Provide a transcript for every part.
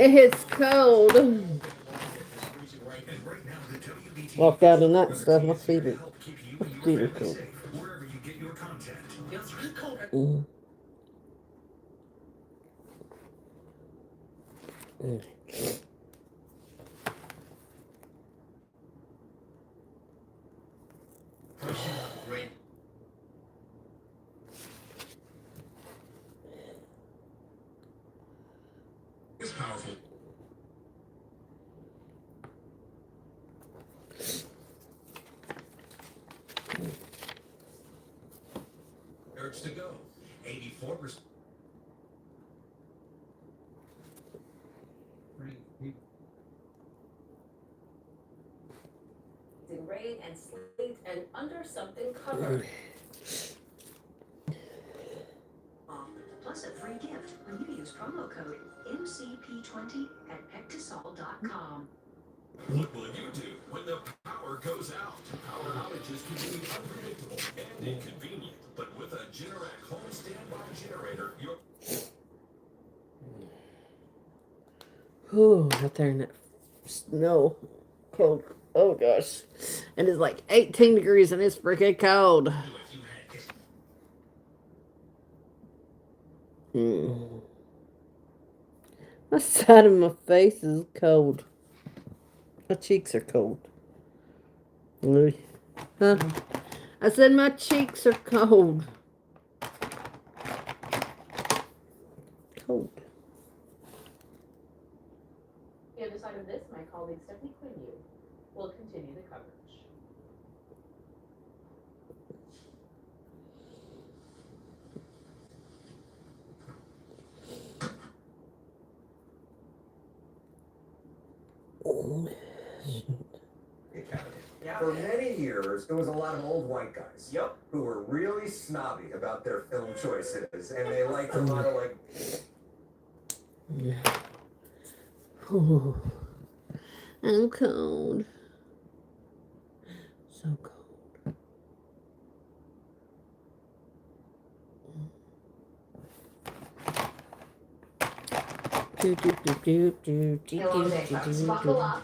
It's cold. Walked out in that stuff. My feet are cold. Mm. Mm. It's powerful. Urge to go. 84%. In rain and sleet and under something covered. Plus a free gift when you use promo code MCP20 at pectisol.com. What will you do when the power goes out? Power outages can be unpredictable and inconvenient, but with a Generac home standby generator, you're... Ooh, out there in that snow. Cold. Oh gosh. And it's like 18 degrees and it's freaking cold. Mm. My side of my face is cold. My cheeks are cold. Really? Huh? I said my cheeks are cold. Cold. The other side of this, my colleague Stephanie Quinn will continue the coverage. For many years, there was a lot of old white guys who were really snobby about their film choices, and they liked a lot of like. Ooh, I'm cold. So cold. Do, do, do, do, do, do, Hello do, there, do, folks. do, Buckle do. up.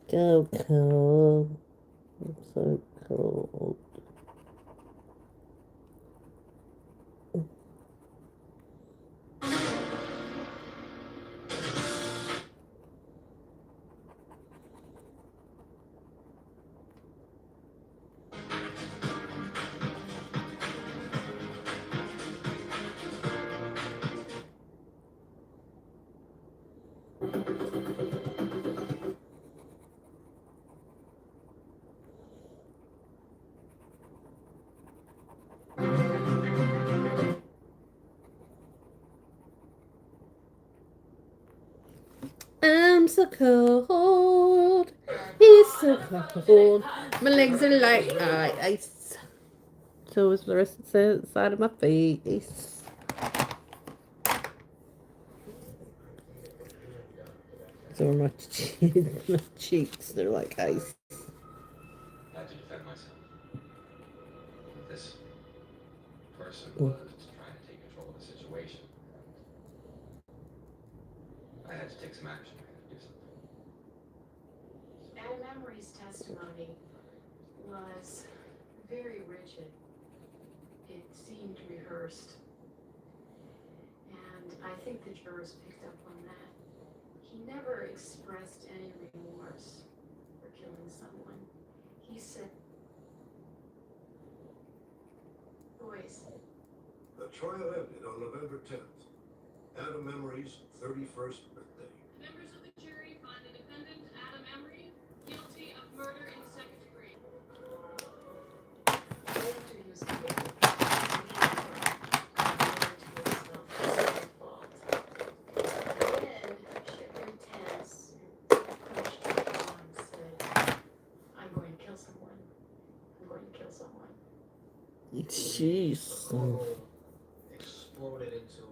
So cold. I'm so cold. I'm so cold. It's so cold. My legs are like ice. So is the rest of the side of my face. So are my, my cheeks. They're like ice. I had to defend myself. This person was trying to take control of the situation. I had to take some action. I had to do something. Adam Emery's testimony was very rigid. It seemed rehearsed. And I think the jurors picked up on that. He never expressed any remorse for killing someone. He said, boys. The trial ended on November 10th, Adam Emery's 31st birthday. Members of the jury find the defendant, Adam Emery, guilty of murder in the second degree. After he was convicted, I'm going to kill someone. I'm going to kill someone. Jeez. Exploded into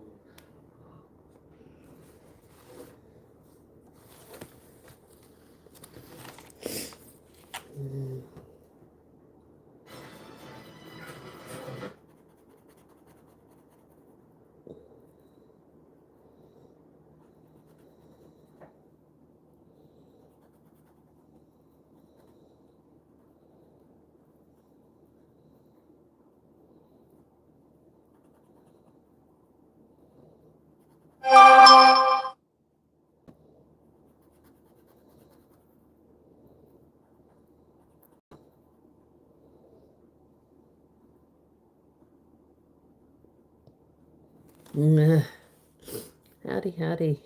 Howdy, howdy.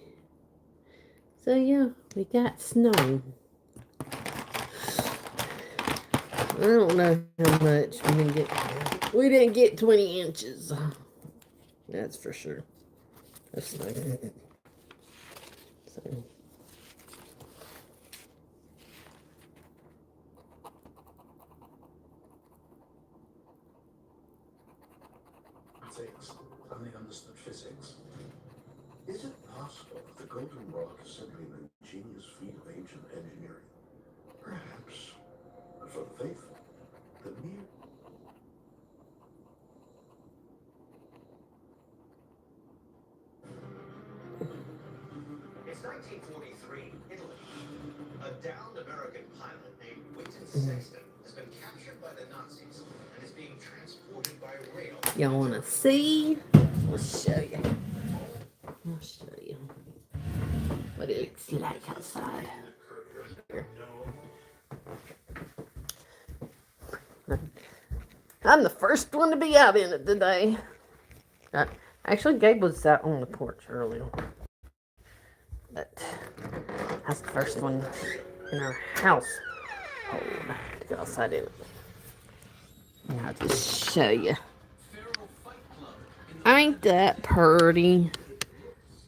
So yeah, we got snow. I don't know how much we didn't get. We didn't get 20 inches. That's for sure. That's snow. So. Things. Finally understood physics. Is it possible that the golden rock is simply an ingenious feat of ancient engineering? Perhaps. But for the faithful, the mere It's 1943, Italy. A downed American pilot named Winton Sexton has been captured by the Nazis and is being transported by rail. Y'all want to see? I'll show you. I'll show you what it looks like outside. Here. I'm the first one to be out in it today. Actually, Gabe was out on the porch earlier. But I was the first one in our house to go outside in it. I'll just show you. Ain't that pretty?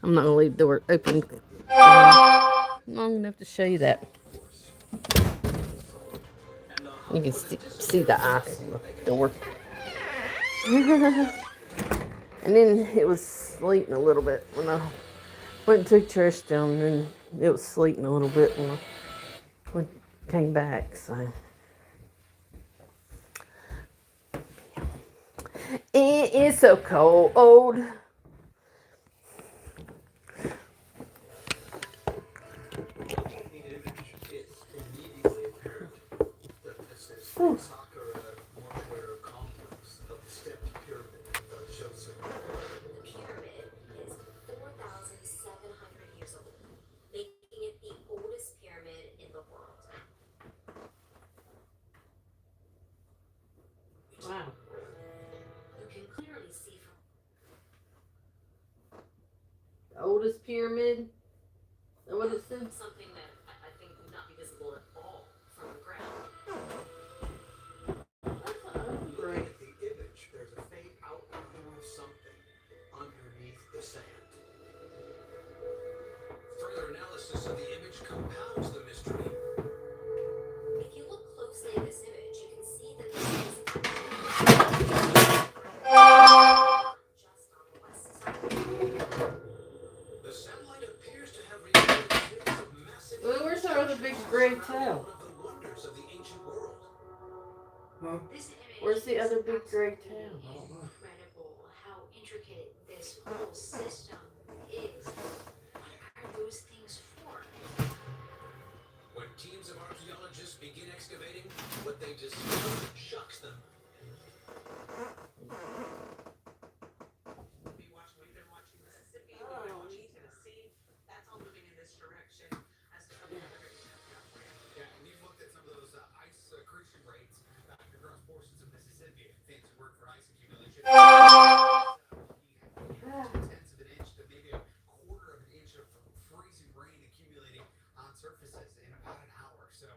I'm not gonna leave the door open long enough to show you that. You can see the ice on the door. And then it was sleeting a little bit when I went and took trash down, and it was sleeting a little bit when I came back. So it is so cold. Sakura modular complex of the stepped pyramid of Joseph. The pyramid is 4,700 years old, making it the oldest pyramid in the world. Wow. You can clearly see from The oldest pyramid? Is that what it said? something that I think would not be visible at all from the ground. Looking at the image, there's a faint outline of something underneath the sand. Further analysis of the image compounds the mystery. If you look closely at this image, you can see that this is just on the west side. The satellite appears to have recorded a massive. Well, where's our other big gray tail? One of the wonders of the ancient world. This image Where's the is other big gray tail? incredible how intricate this whole system is. What are those things for? When teams of archaeologists begin excavating, what they discover shocks them. We've been watching Mississippi, we've been watching Tennessee. That's all moving in this direction as to other Yeah, and we've looked at some of those ice accretion rates across portions of Mississippi. Fancy word for ice accumulation. Tenths of an inch to maybe a quarter of an inch of freezing rain accumulating on surfaces in about an hour. So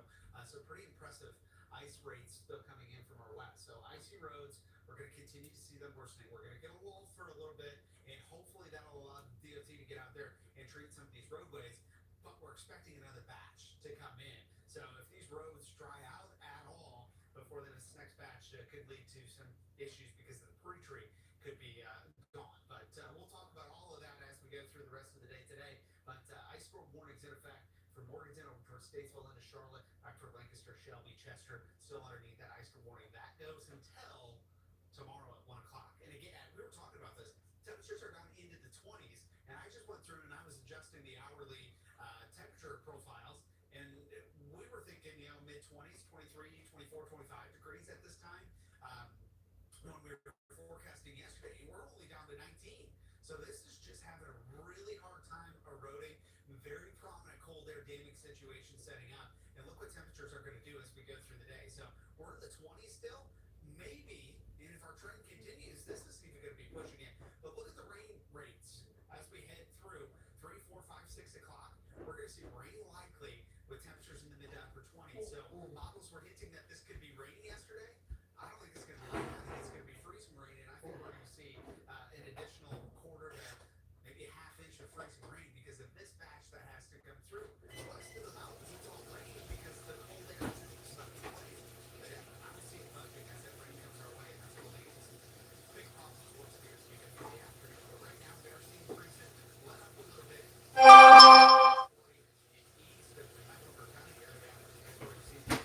pretty impressive ice rates still coming in from our west. So icy roads, we're going to continue to see them worsening. We're going to get a lull for a little bit, and hopefully that'll allow the DOT to get out there and treat some of these roadways. But we're expecting another batch to come in. So if these roads dry out at all before this next batch could lead to some issues because of the pre-tree could be gone. But we'll talk about all of that as we go through the rest of the day today. But ice storm warnings in effect from Morganton over towards Statesville into Charlotte, back toward Lancaster, Shelby, Chester, still underneath that ice storm warning. That goes until tomorrow at 1 o'clock. And again, we were talking about this. Temperatures are down into the 20s, and I just went through and I was adjusting the hourly temperature profiles, and we were thinking, mid 20s, 23, 24, 25 degrees at this time. When we were forecasting yesterday, we're only down to 19. So this is just having a really hard time eroding. Very prominent cold air damming situation setting up. And look what temperatures are going to do as we go through the day. So we're in the 20s still. Maybe, and if our trend continues, this is even going to be pushing it. But look at the rain were hinting that this could be raining yesterday. I don't think it's going to be raining. I think it's going to be freezing rain, and I think we're going to see an additional quarter to maybe a half inch of freezing rain because of this batch that has to come through. West of the mountains, it's all raining because the cold air is stuck in place. But yeah, I would see it buzzing as that rain comes our way, and that's going to lead to some big problems towards the speaking of the afternoon. But right now, we are seeing freezing let up a little bit. East of the Mecklenburg County area is where we see things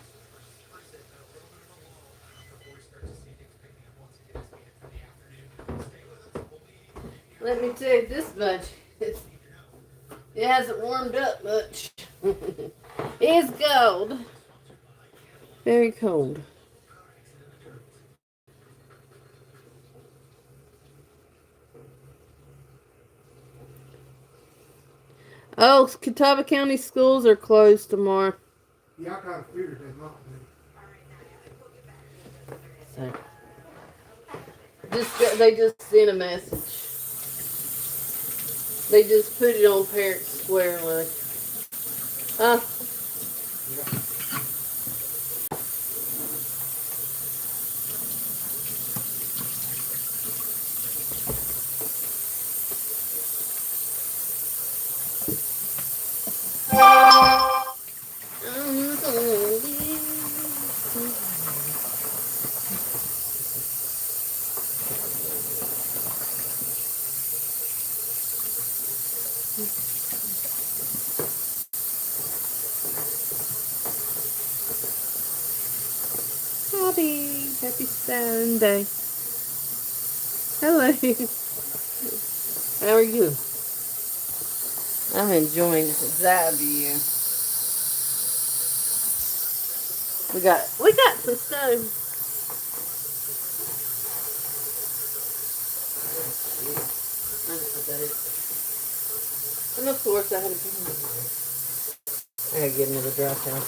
freezing at a little bit of a lull before we start to see things picking up once again as we head for the afternoon. Stay with us. We'll be Let me tell you, this bunch, it hasn't warmed up much. It's cold. Very cold. Oh, Catawba County schools are closed tomorrow. Yeah, I kind of figured they might be. So, they just sent a message. They just put it on Parent Square, like, Happy Sunday. Hello. How are you? I'm enjoying that view. We got some snow. I just put that in. And of course I gotta get another dry towel.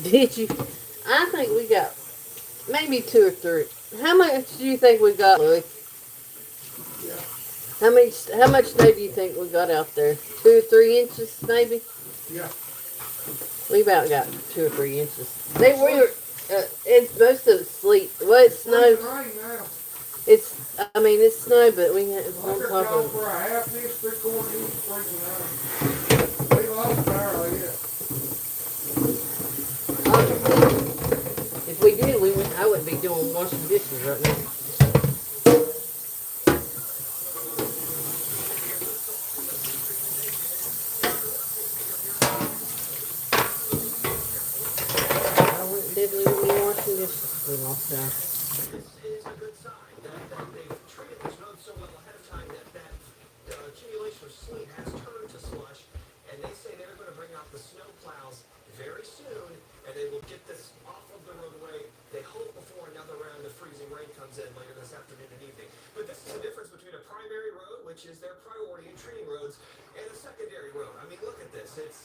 Did you? I think we got maybe 2 or 3. How much do you think we got, Louis? Yeah. How much snow do you think we got out there? 2 or 3 inches, maybe? Yeah. We about got 2 or 3 inches. It's most of it's sleet. Well, it's snow. It's rain now. It's snow, but we have I took off for a half inch, 3/4 inch freezing rain. We lost power yet. If we did, I wouldn't be doing washing dishes right now. Definitely wouldn't be washing dishes if we lost power. This is a good sign that they've treated this road so well ahead of time that accumulation of sleet has turned to slush, and they say they're going to bring out the snow plows very soon, and they will get this off of the roadway. They hope before another round of freezing rain comes in later this afternoon and evening. But this is the difference between a primary road, which is their priority in treating roads, and a secondary road. I mean, look at this. It's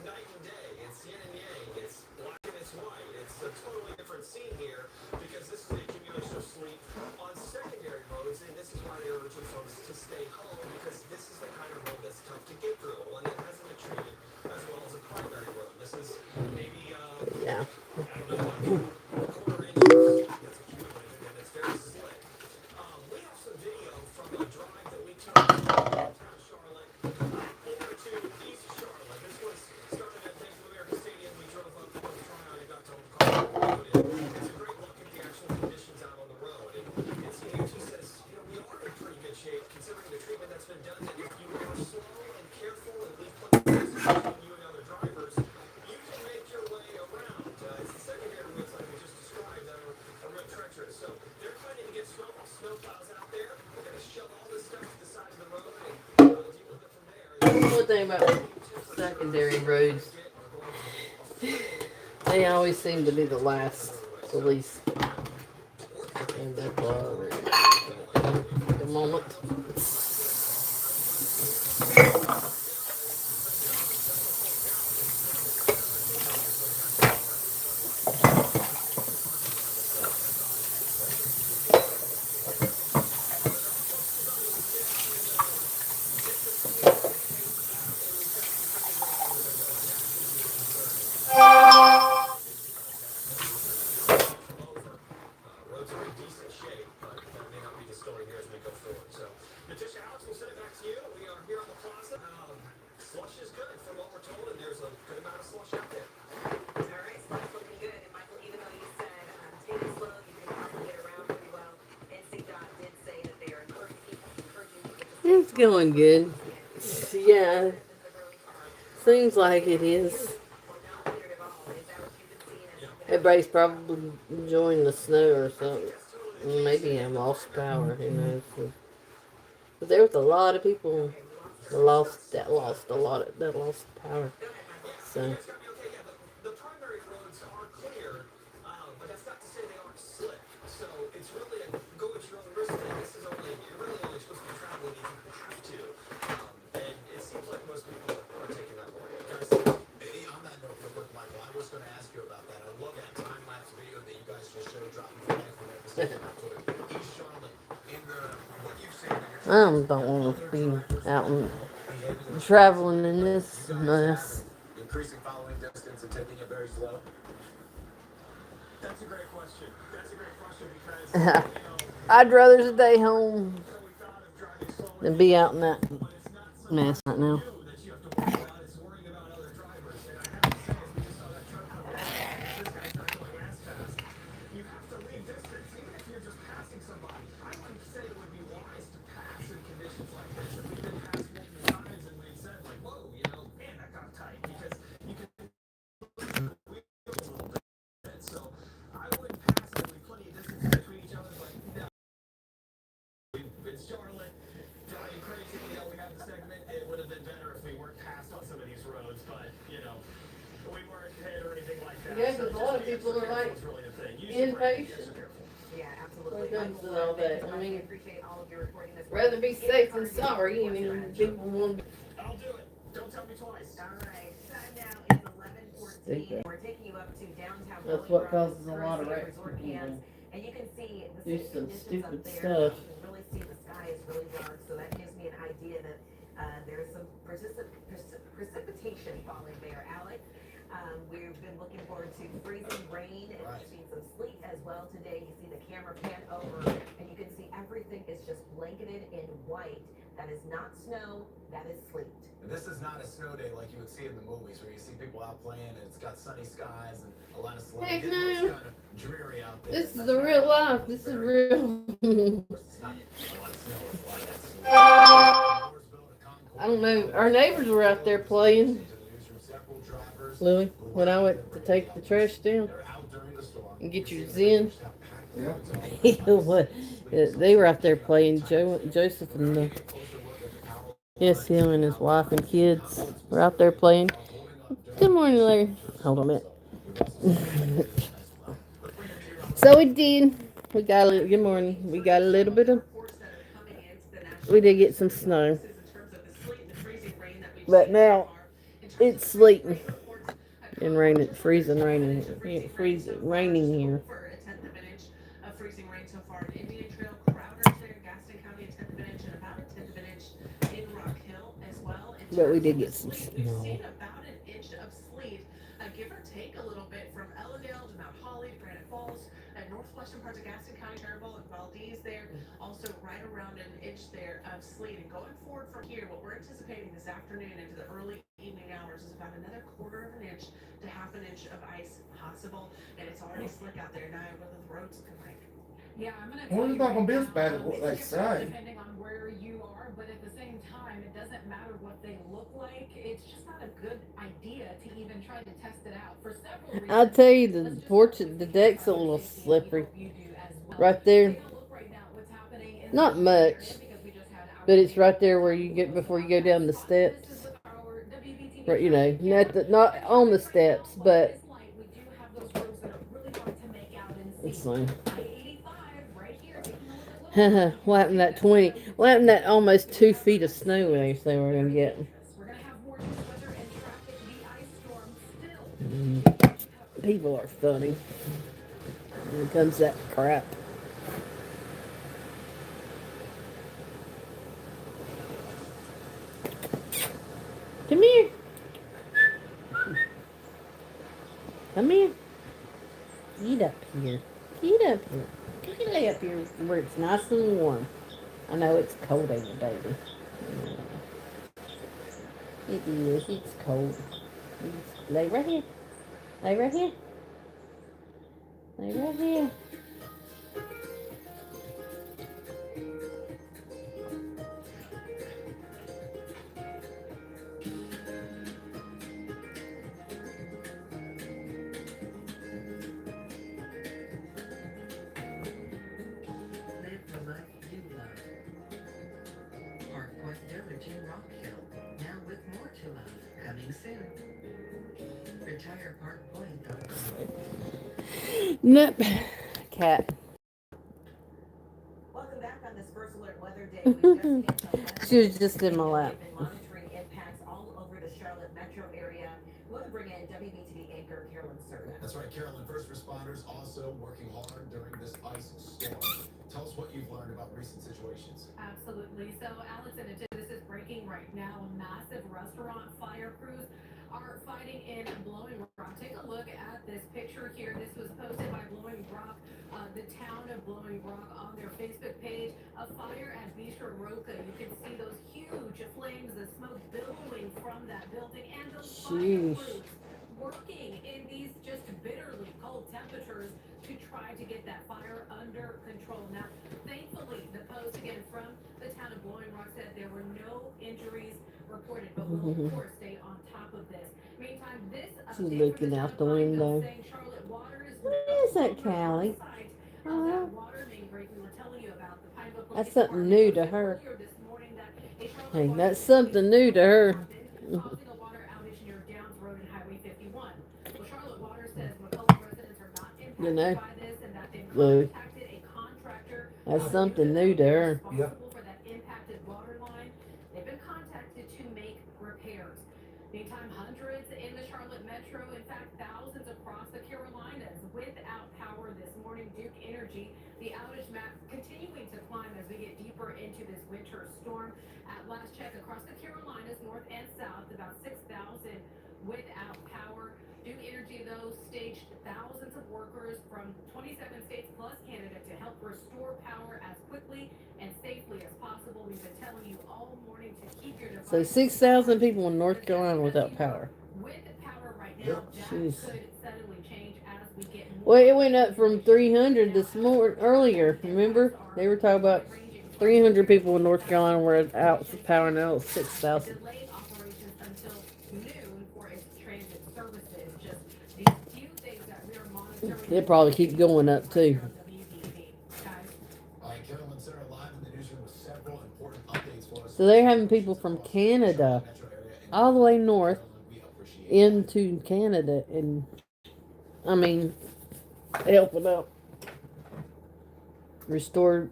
night and day. It's yin and yang. It's black and it's white. It's a totally different scene here because this is the accumulation of sleet on secondary roads, and this is why they're urging folks to stay home because this is the kind of road that's tough to get through, one that hasn't been treated as well as a primary road. This is maybe, Yeah. I don't know, a quarter inch of sleet that's accumulated, and it's very slick. We have some video from a drive that we took from downtown Charlotte over to East Charlotte. This was started at Bank of America Stadium. We drove up to Tryon and statement that's been done that if you are slow and careful and leave plenty of space between you and other drivers, you can make your way around. It's the secondary roads like we just described that are real treacherous. So they're planning to get snow plows out there. They're going to shove all this stuff to the side of the road and deal with it from there. One thing about secondary roads, they always seem to be the last, the least. And that's the moment. Roads are in decent shape, but that may not be the story here as we go forward. So, Natasha, Alex, we'll send it back to you. We are here on the plaza. Slush is good from what we're told, and there's a good amount of slush out there. All right, so that's looking good. And Michael, even though you said take it slow, you can probably get around pretty well. NCDOT did say that they are encouraging you to get It's going good. Yeah, seems like it is. Everybody's probably enjoying the snow or something. Maybe I lost power, who knows. But there was a lot of people that lost power. So The primary roads are clear, but that's not to say they aren't slick. So it's really a go at your own risk thing. This is only, you're really only supposed to be traveling if you have to. And it seems like most people are taking that way. Guys, On that note, real quick, Michael, I was going to ask you about that. I love that time-lapse video that you guys just showed dropping flags from East Charlotte. In what you've seen, I don't want to be out and traveling in this mess. increasing following distance and taking it very slow. that's a great question. That's a great question because, I'd rather stay home so we thought of driving slower, than be out in that but it's not something mess right now. new that you have to worry about. It's worrying about other drivers. And I have to say, as we just saw that truck come along, this guy's not going as fast. You have to leave distance, even if you're just passing somebody. I wouldn't say it would be wise to pass in conditions like this. If we've been passed multiple times and we've said, like, whoa, man, that got tight. Because you can wheel a little bit. So I wouldn't pass it with plenty of distance between each other. But no, it's Charlotte driving crazy. We have the segment. It would have been better if we weren't passed on some of these roads, but we weren't hit or anything like that. Yeah, So because a lot of just people being are like extra careful is really the thing. Use your brain, be impatient. extra careful. Yeah, absolutely. When it comes to Michael, all that, thank you so I much. mean, We appreciate all of your reporting this rather be morning. safe than sorry. I mean, people want to I'll do it. Don't tell me twice. All right, time now is 11:14. We're taking you up to downtown. That's Bolingbrook, what causes a Currency lot of wrecks. Resort Camps, and you can see the do city some conditions stupid up there. stuff. You can really see the sky is really dark, so that gives me an idea that there's some precipitation falling there, Alex. We've been looking forward to freezing rain, and we've seen some sleet as well today. You see the camera pan over, and you can see everything is just blanketed in white. That is not snow, that is sleet. This is not a snow day like you would see in the movies where you see people out playing and it's got sunny skies and a lot of sledding. Heck It no. looks kind of dreary out there. This is the real life. This is real. It's not a lot of snow. It's a lot of I don't know. Our neighbors were out there playing. Louis, when I went to take the trash down and get your Zen, what? They were out there playing. Joseph and him and his wife and kids were out there playing. Good morning, Larry. Hold on a minute. So we did. We got a little. Good morning. We got a little bit of. We did get some snow, but now it's sleeting and raining, raining here. For a tenth of an inch of freezing rain so far in Indian Trail, Crowder's there, Gaston County, a tenth of an inch, and about a tenth of an inch in Rock Hill as well. But we did get some We've snow. seen about an inch of sleet, give or take a little bit from Ellendale to Mount Holly to Granite Falls, and northwestern parts of Gaston County, Terrible, and Valdez there. Also right around an inch there of sleet. And going forward from here, what we're anticipating this afternoon into the early evening hours is about another quarter of an inch to half an inch of ice possible, and it's already slick out there now. What are the roads looking like? Well, it's not gonna be as bad as what they say. Depending on where you are, but at the idea to even try to test it out for several reasons. I'll tell you, the Let's just porch, start with the the deck's a little safety, and we slippery. hope you do as well. Right there. Take a look right now what's happening in the Not Boston area much, because we just had our but it's tornado right there where warning you get was before you on go that down the spot. This is steps. with our WBTV Right, you know, traffic camera. not And on the traffic right now, steps, while it but is light, we do have those roads that are really hard to make out and it's see. fine. I-85 right here, taking a look at Little Rock. What happened to that 20? What happened to that almost 2 feet of snow they say we're gonna get? We're gonna have more news, weather, and traffic. The ice storm still. People are funny when it comes to that crap. Come here. Come here. Get up here. Get up here. Get lay up here where it's nice and warm. I know it's cold over, baby. It is. It's cold. Lay right here. Lay right here. Lay right here. Live the life you love. Park Point Village in Rock Hill, now with more to love, coming soon. RetireParkPoint.com. Nope. Cat. Welcome back on this First Alert Weather Day. We just hit the She was just in my lap. We've been monitoring impacts all over the Charlotte metro area. We'll bring in WBTV anchor Carolyn Serta. That's right, Carolyn. First responders also working hard during this ice storm. Tell us what you've learned about recent situations. Absolutely. So, Alex, and this is breaking right now. Massive restaurant fire crews are fighting in Blowing Rock. Take a look at this picture here. This was posted by Blowing Rock, the town of Blowing Rock, on their Facebook page. A fire at Bistro Roca. You can see those huge flames, the smoke billowing from that building, and those fire crews working in these just bitterly cold temperatures to try to get that fire under control. Now, thankfully, the post again from the town of Blowing Rock said there were no injuries reported, but we'll of course stay on top of this. Meantime, this She's looking out the window. saying Charlotte Water is Where is that Callie? that water main break we were telling you about. The Pineville Police That's something new to her. earlier this morning that a Charlotte Hey, Water that's something new to her. causing a water outage near Downs Road and Highway 51. Well, Charlotte Water says McCullough residents are not impacted by this and that they've contacted a contractor. That's something new to her. Responsible for that impacted water line. They've been contacted to make repairs. Meantime, hundreds in the Charlotte metro, in fact, thousands across the Carolinas without power this morning. Duke Energy, the outage map continuing to climb as we get deeper into this winter storm. At last check, across the Carolinas, north and south, about 6,000 without power. Duke Energy, though, staged thousands of workers from 27 states plus Canada to help restore power as quickly and safely as possible. We've been telling you all morning to keep your devices. So 6,000 people in North Carolina without power. With power right now, that could suddenly change as we get more. Well, it went up from 300 this morning earlier. Remember, they were talking about 300 people in North Carolina were out for power. Now it's 6,000. Delayed operations until noon for its transit services. Just these few things that we are monitoring. They'll probably keep going up too. All right, Carolyn Center live in the newsroom with several important updates for us. So they're having people from Canada all the way north into Canada, and I mean, helping out restore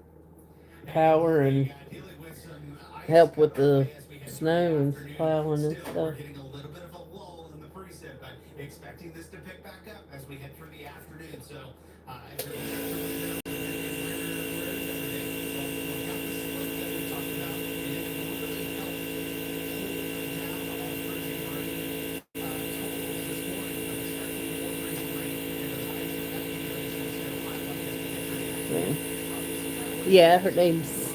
power and help with the snow and plowing and stuff. We're getting a little bit of a lull in the precip, but expecting this to pick back up as we head through the afternoon. So, Yeah, her name's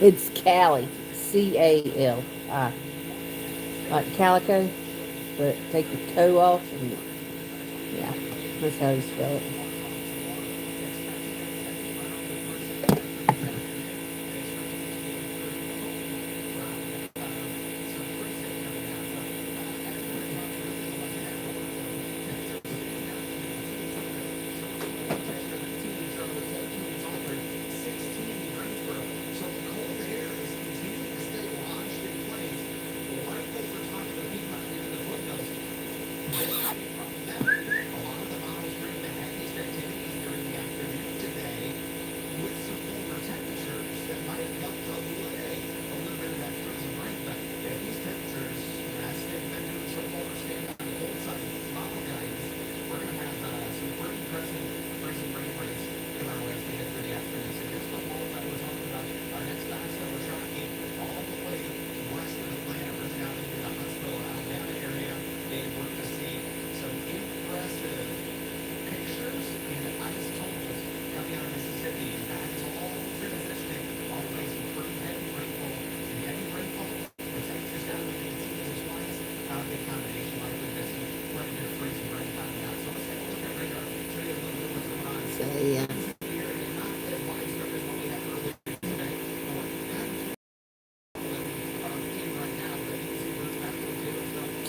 it's Callie, C-A-L-I, like calico, but take the toe off and yeah, that's how you spell it.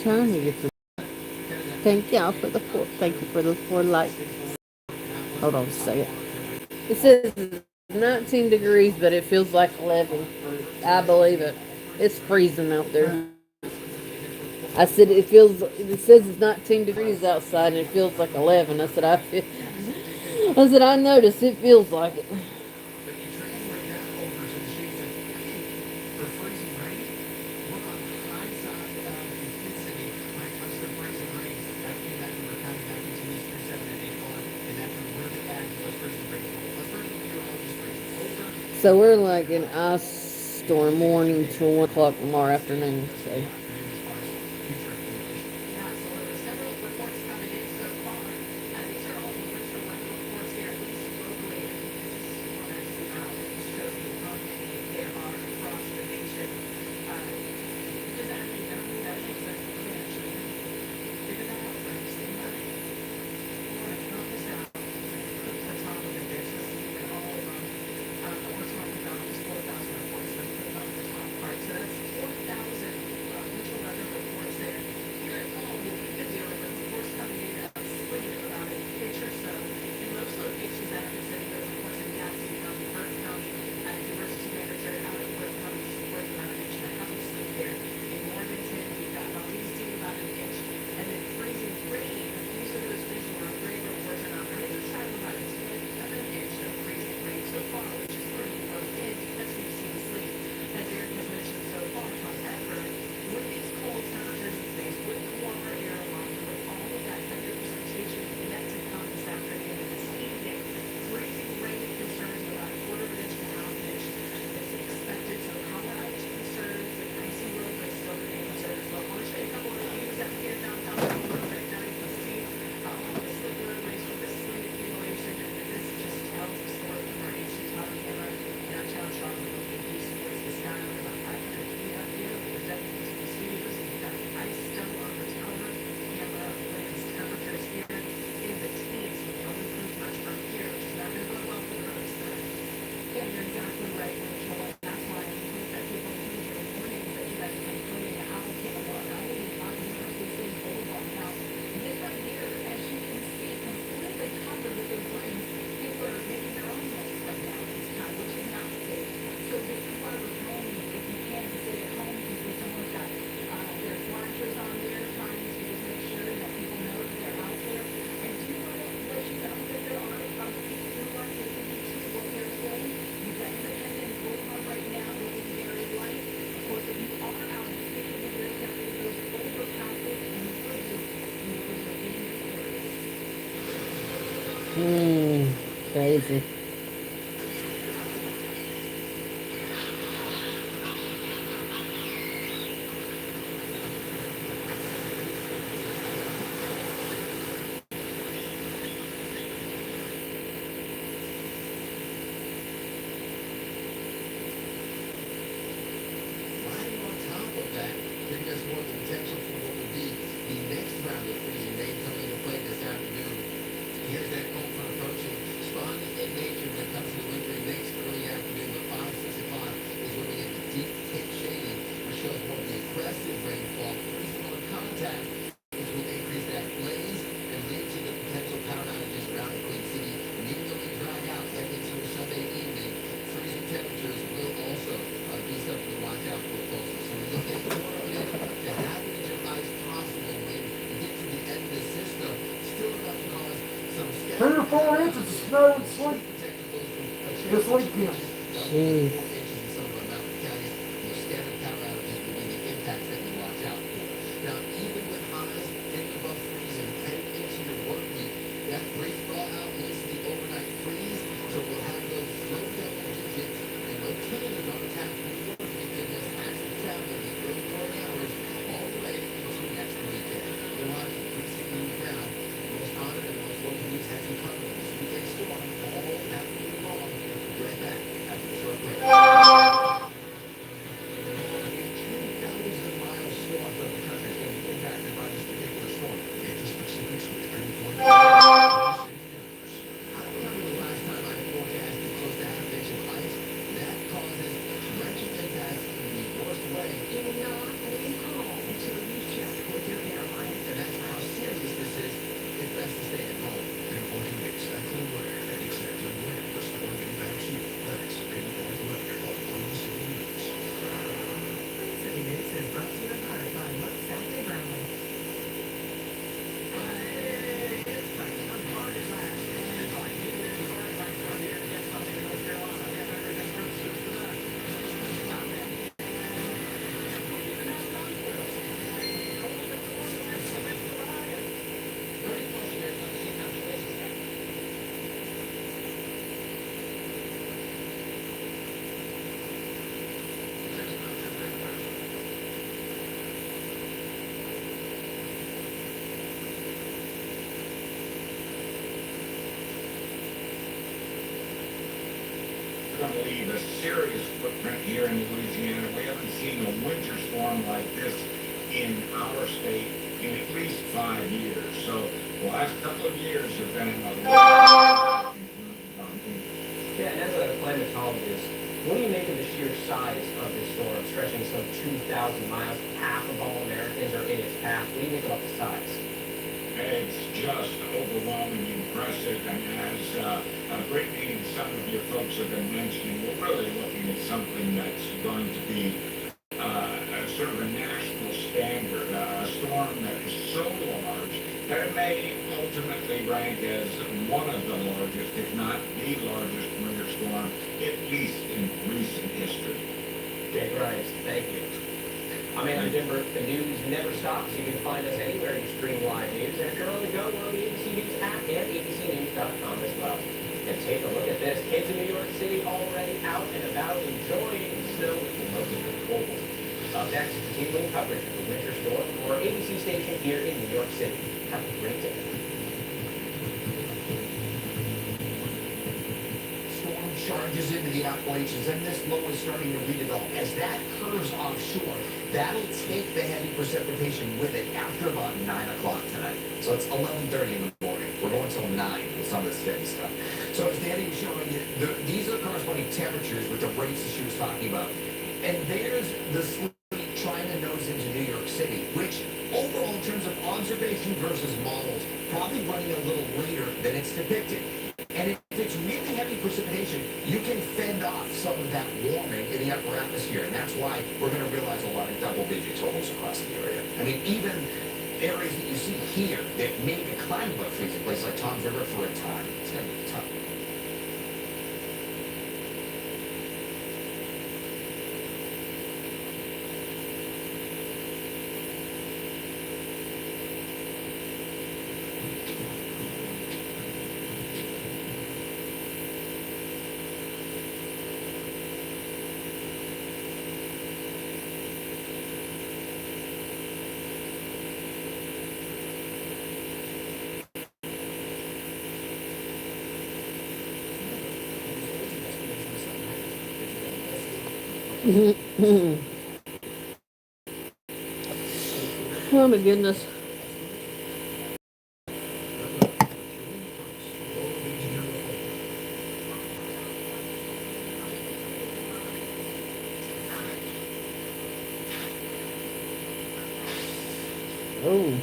trying to get the. Thank y'all for the four. Thank you for the 4 likes. Hold on a second. It says it's 19 degrees, but it feels like 11. I believe it. It's freezing out there. I said it feels. It says it's 19 degrees outside, and it feels like 11. I said I feel. I said I noticed it feels like it. But you translate that over to the shades of heat for freezing rain. We're on the high side of intensity when it comes to freezing rain. That came back from our county back into these 37 and 81, and that's when we're really adding to those freezing rain. Let's bring the meteorologist over. So we're like in ice storm warning till 1 o'clock tomorrow afternoon. So. Yeah, so there were several reports coming in so far. These are all the winter weather reports here, at least locally. And this is one I see now. It just shows you how many there are across the nation. Does that mean that makes sense to me, actually? Because I have friends stand by. Well, it's not this out. Put the top of it there, so you can all of them. We're talking about almost 4,000 reports, but put it on the top part. So that's 4,000 winter weather reports there. Here at home, what we've been dealing with, of course, coming in at sleet about an inch or so. In most locations that have been sending those reports in Gaston County, Burke County, University Manager out of Burke County is reporting about an inch and a half of sleet there. In Morganton, we've got Valdez about an inch, and then freezing rain. These are those visual or rain reports are not rain. They're talking about a tenth of an inch of freezing rain so far, which is pretty low in because we've seen sleet, as Eric has mentioned so far. However, with these cold temperatures we face, with the warmer air along, with all of that heavier precipitation yet to come this afternoon and this evening, freezing rain concerns of about a quarter of an inch to half an inch is expected. So power outage concerns and icy roadways still remain concerns. But I want to show you a couple of views out here downtown right now. You can see the slip roadways with the sleet accumulation, and this just tells the story from our ancient tower camera downtown Charlotte, looking east towards the sky on about 500 feet up here with the WTV studios. And you've got the ice still on the tower camera. Lands temperatures here in the teens, so don't improve much from here, which is not going to go well for the rest of the night. Yeah, you're exactly right, Rachel. That's why I hope that people heed your warning that you guys have been putting out. Take a look. I will be talking about this in Boulevard now. This right here, as you can see, completely covered with those rings. People are making their own nest right now at this time, which is not safe. So this is why we're telling you, if you can, to stay at home, because someone's got their flashers on there, trying to just make sure that people know that they're out there. And do you want to let you know that there are people who are taking you to what they're saying? You've got Independence Boulevard right now looking very light. Of course, if you are out, you need to be very careful with those overpasses and bridges in the original dangerous areas. Crazy. Riding on top of that, giving us more of the potential for what will be the next round of freezing rain coming into play this afternoon. Here's that cold front approaching, strong in nature when it comes to the wintry mix early afternoon, but 5, 6 o'clock is when we get the deep, thick shading, which shows more of the aggressive rainfall. Freezing on contact is will increase that blaze and lead to the potential power outages around the Queen City. And even though we dry out heading into a Sunday evening, freezing temperatures will also be something to watch out for closer. So we look at more of it, the half inch of ice possible when we get to the end of the system. Still enough to cause some 3 or 4 inches of snow and sleet this weekend. Jeez. 4 inches in some of our mountain counties. Those scattered power outages will be the impacts that we watch out for. Now, even with highs getting above freezing, heading into your work week, that brief thaw out leads to the overnight freeze, so we'll have those low double digits and low teens on tap for your work week in this active travel in the early morning hours all the way into next weekend. We're watching pretty sick on the ground. Most honored and most local news has you covered this weekend storm all afternoon long. We'll be right back after the short break. serious footprint here in Louisiana. We haven't seen a winter storm like this in our state in at least 5 years. So the last couple of years have been a Yeah, and as a climatologist, what do you make of the sheer size of this storm, stretching some 2,000 miles, half of all Americans are in its path? What do you think about the size? It's just overwhelmingly impressive, and as Brittany and some of your folks have been mentioning, we're really looking at something that's going to be a sort of a national standard, a storm that is so large that it may ultimately rank as one of the largest, if not the largest winter storm, at least in recent history. Jay Grimes, thank you. I'm Andrew Denver. The news never stops. You can find us anywhere you stream live news. And if you're on the go, we're on the ABC News app and abcnews.com as well. And take a look at this. Kids in New York City already out and about enjoying snow with most of the cold. Up next, continuing coverage of the winter storm for our ABC station here in New York City. Have a great day. Storm charges into the Appalachians, and this low is starting to redevelop. As that curves offshore, that'll take the heavy precipitation with it after about 9 o'clock tonight. So it's 11:30 in the morning. We're going till 9 with some of this steady stuff. So as Danny was showing you, these are corresponding temperatures with the rates that she was talking about. And there's the sleet trying to nose into New York City, which overall in terms of observation versus models, probably running a little later than it's depicted. And if it's really heavy precipitation, you can fend off some of that warming in the upper atmosphere. And that's why we're going to realize a lot of double-digit totals across the area. I mean, even areas that you see here that may decline above freezing, places like Tom's River for a time, it's going to be tough. Oh my goodness. Oh.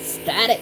Static.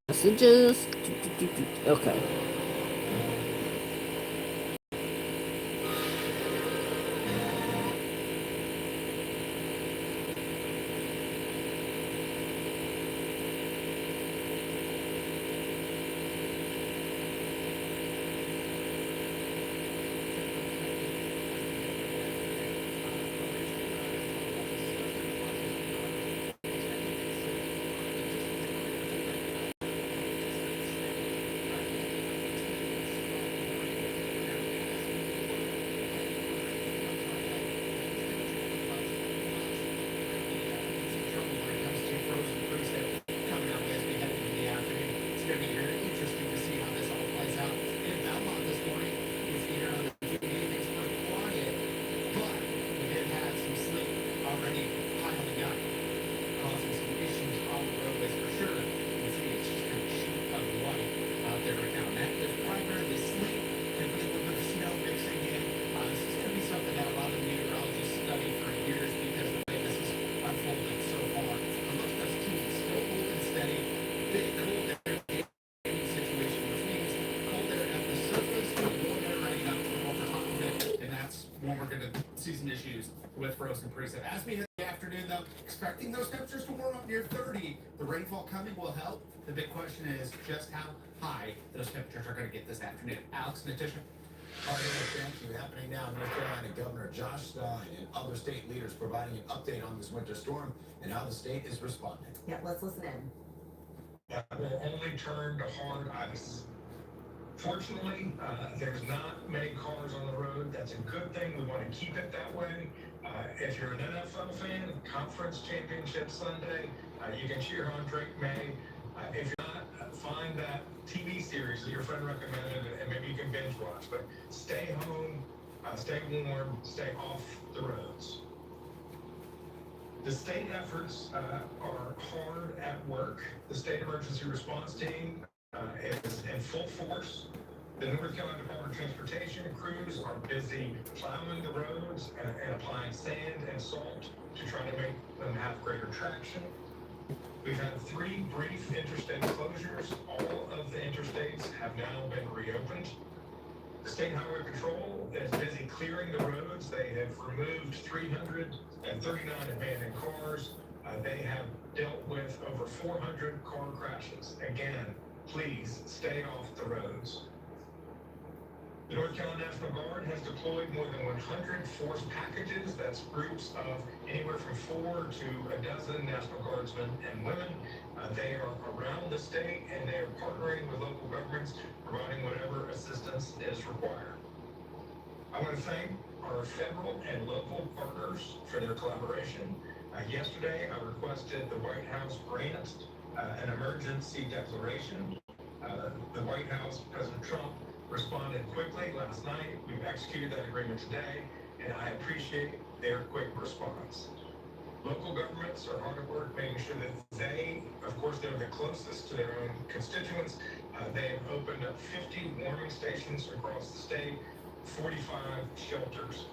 Messages. Okay. Season issues with frozen precip. As we hit the afternoon, though, expecting those temperatures to warm up near 30. The rainfall coming will help. The big question is just how high those temperatures are going to get this afternoon. Alex, in addition. All right, thank you. Happening now, North Carolina Governor Josh Stein and other state leaders providing an update on this winter storm and how the state is responding. Yeah, let's listen in. That will only turn to hard ice. Fortunately, there's not many cars on the road. That's a good thing. We want to keep it that way. If you're an NFL fan, conference championship Sunday, you can cheer on Drake May. If you're not, find that TV series that your friend recommended and maybe you can binge watch. But stay home, stay warm, stay off the roads. The state efforts are hard at work. The state emergency response team is in full force. The North Carolina Department of Transportation crews are busy plowing the roads and applying sand and salt to try to make them have greater traction. We've had 3 brief interstate closures. All of the interstates have now been reopened. The State Highway Patrol is busy clearing the roads. They have removed 339 abandoned cars. They have dealt with over 400 car crashes. Again, please stay off the roads. The North Carolina National Guard has deployed more than 100 force packages. That's groups of anywhere from 4 to a dozen National Guardsmen and women. They are around the state and they are partnering with local governments, providing whatever assistance is required. I want to thank our federal and local partners for their collaboration. Yesterday, I requested the White House grant an emergency declaration. The White House, President Trump, responded quickly last night. We've executed that agreement today, and I appreciate their quick response. Local governments are hard at work making sure that they, of course, they're the closest to their own constituents. They have opened up 50 warming stations across the state, 45 shelters.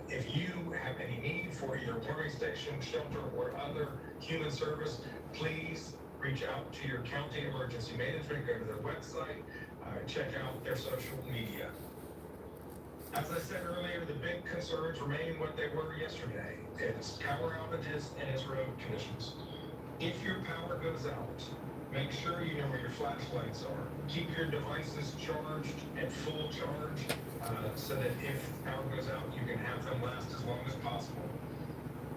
If you have any need for either a warming station, shelter, or other human service, please reach out to your county emergency management, go to their website, check out their social media. As I said earlier, the big concerns remain what they were yesterday. It's power outages and it's road conditions. If your power goes out, make sure you know where your flashlights are. Keep your devices charged at full charge so that if power goes out, you can have them last as long as possible.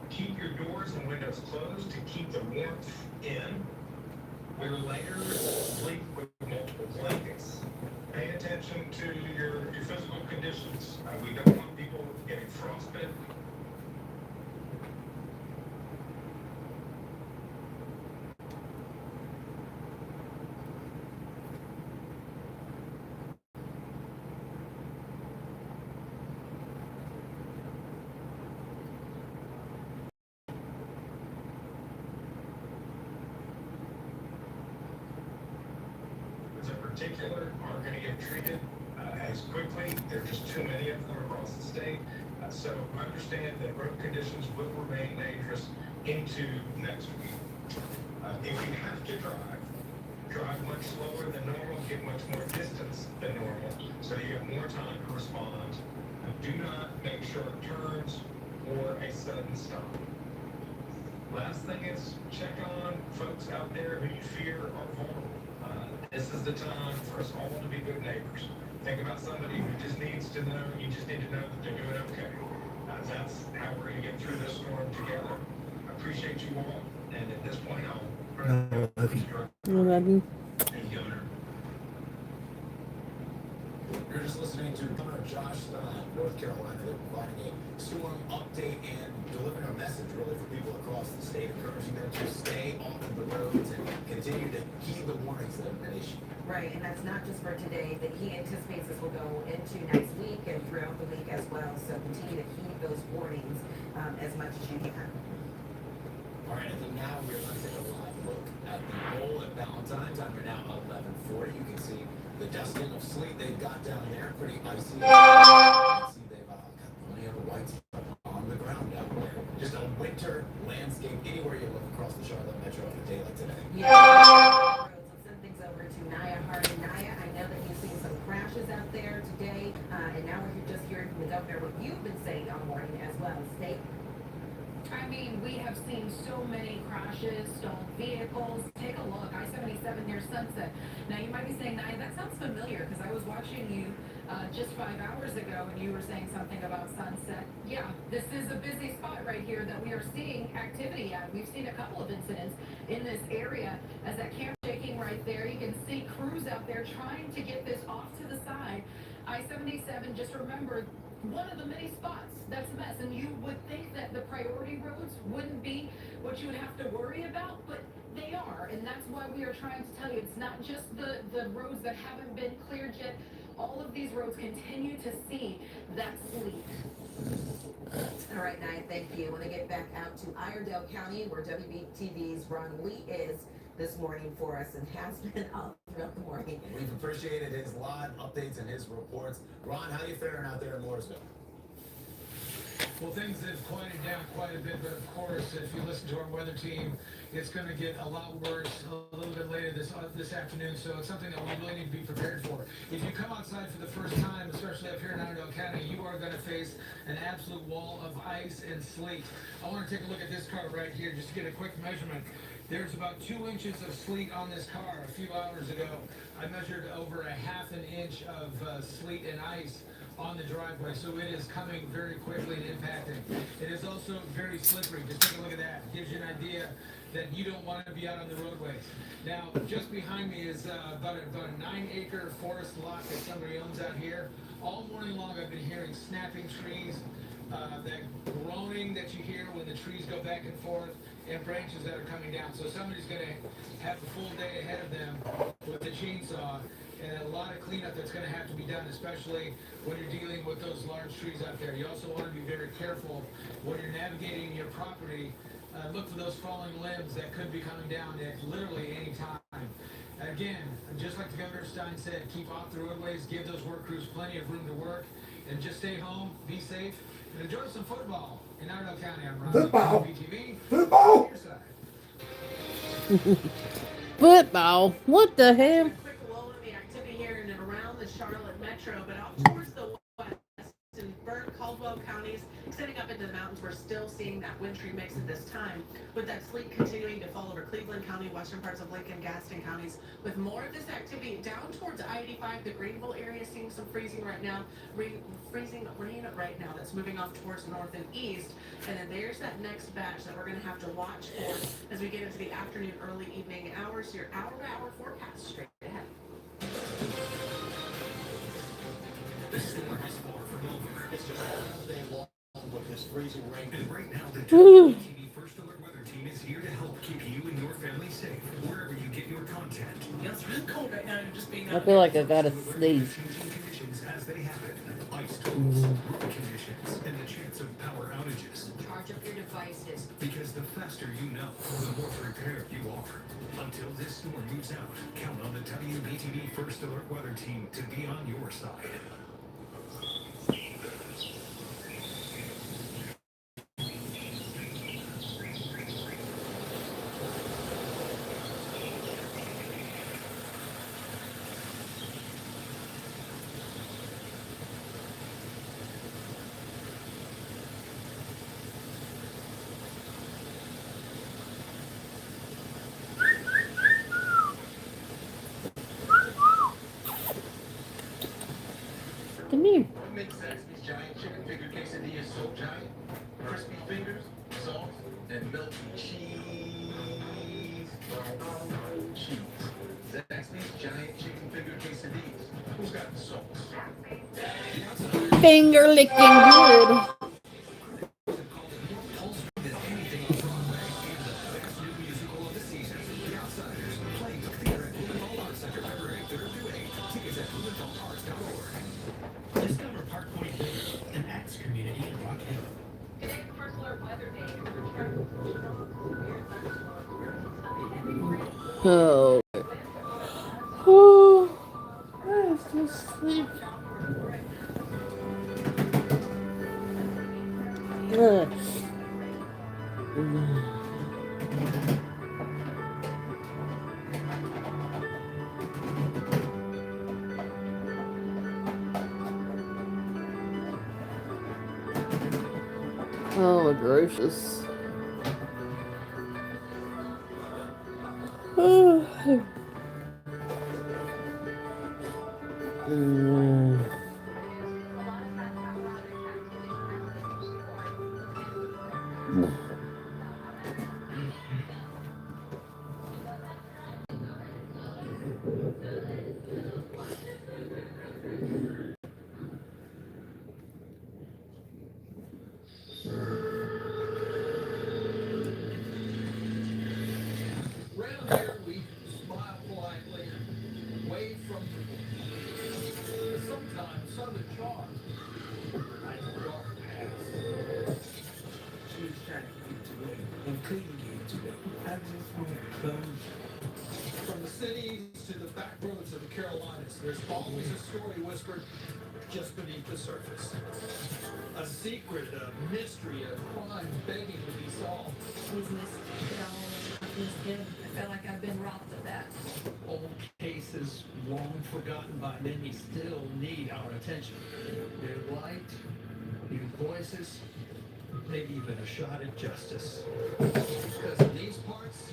Keep your doors and windows closed to keep the warmth in. Wear layers, sleep with multiple blankets. Pay attention to your physical conditions. We don't want people getting frostbite. In particular are going to get treated as quickly. There are just too many of them across the state. So understand that road conditions will remain dangerous into next week. If you have to drive much slower than normal, get much more distance than normal, so you have more time to respond. Do not make short turns or a sudden stop. Last thing is check on folks out there who you fear are vulnerable. This is the time for us all to be good neighbors. Think about somebody who just needs to know, you just need to know that they're doing okay. That's how we're going to get through this storm together. I appreciate you all, and at this point, I love you. Governor. You're just listening to Governor Josh Stein, North Carolina. They're providing a storm update and delivering a message really for people across the state, encouraging them to stay off of the roads and continue to heed the warnings that have been issued. Right, and that's not just for today, but he anticipates this will go into next week and throughout the week as well. So continue to heed those warnings as much as you can. All right, I think now we're going to take a live look at the bowl at Valentine's. We're now 11:40. You can see the dusting of sleet they've got down there, pretty icy. You can see they've got plenty of white stuff on the ground down there. Just a winter landscape anywhere you look across the Charlotte Metro on a day like today. Yeah. Let's send things over to Naya Harding. Naya, I know that you've seen some crashes out there today, and now we're just hearing from the governor what you've been saying all morning as well. State. I mean, we have seen so many crashes, stolen vehicles. Take a look, I-77 near Sunset. Now, you might be saying, Naya, that sounds familiar, because I was watching you just 5 hours ago, and you were saying something about Sunset. Yeah, this is a busy spot right here that we are seeing activity at. We've seen a couple of incidents in this area. As that camera shaking right there, you can see crews out there trying to get this off to the side. I-77, just remember, one of the many spots that's a mess, and you would think that the priority roads wouldn't be what you would have to worry about, but they are, and that's why we are trying to tell you it's not just the roads that haven't been cleared yet. All of these roads continue to see that sleet. All right, Naya, thank you. I want to get back out to Iredell County, where WBTV's Ron Lee is this morning for us and has been all throughout the morning. We've appreciated his live updates and his reports. Ron, how you faring out there in Mooresville? Well, things have quieted down quite a bit, but of course, if you listen to our weather team, it's going to get a lot worse a little bit later this afternoon, so it's something that we really need to be prepared for. If you come outside for the first time, especially up here in Iredell County, you are going to face an absolute wall of ice and sleet. I want to take a look at this car right here just to get a quick measurement. There's about 2 inches of sleet on this car a few hours ago. I measured over a ½ an inch of sleet and ice on the driveway, so it is coming very quickly and impacting. It is also very slippery. Just take a look at that. It gives you an idea that you don't want to be out on the roadways. Now, just behind me is about a 9-acre forest lot that somebody owns out here. All morning long I've been hearing snapping trees, that groaning that you hear when the trees go back and forth, and branches that are coming down. So somebody's going to have a full day ahead of them with the chainsaw, and a lot of cleanup that's going to have to be done, especially when you're dealing with those large trees out there. You also want to be very careful when you're navigating your property. Look for those falling limbs that could be coming down at literally any time. Again, just like the Governor Stein said, keep off the roadways, give those work crews plenty of room to work, and just stay home, be safe, and enjoy some football in Iredell County. I'm Ron. Football. BTV. Football. Football. What the hell? Quick lull in the activity here in and around the Charlotte Metro, but out towards the west in Burke, Caldwell counties, extending up into the mountains, we're still seeing that wintry mix at this time, with that sleet continuing to fall over Cleveland County, western parts of Lincoln, Gaston counties, with more of this activity down towards I-85, the Greenville area, seeing some freezing right now, freezing rain right now that's moving off towards north and east, and then there's that next batch that we're going to have to watch for as we get into the afternoon, early evening hours. Your hour-to-hour forecast straight ahead. The storm is far from over. It's just all day long with this freezing rain. And right now, the TV First Alert Weather Team is here to help keep you and your family safe wherever you get your content. Yeah, it's really cold right now. Just being I feel like I gotta sneeze. Conditions as they happen. Ice storms, road conditions, and the chance of power outages. Charge up your devices. Because the faster you know, the more prepared you are. Until this storm moves out, count on the WBTV First Alert Weather Team to be on your side. and milk cheese. Cheese. Zaxby's giant chicken finger quesadillas. Who's got the sauce? Finger licking good. Discover Park Point Village, an arts community in Rock Hill. Today's First Alert Weather Day. Oh. Oh. Let's just sleep. Ugh. Oh my gracious. Around here, we smile politely and wave from but sometimes some of the charm. Nice dark paths. She's trying to get away and couldn't get away. I just want to come. From the cities to the back roads of the Carolinas, there's always a story whispered just beneath the surface. A secret, a mystery, a crime begging to be solved. Business, I feel like I've been robbed of that. Old cases long forgotten by many still need our attention. New light, new voices, maybe even a shot at justice. Because in these parts,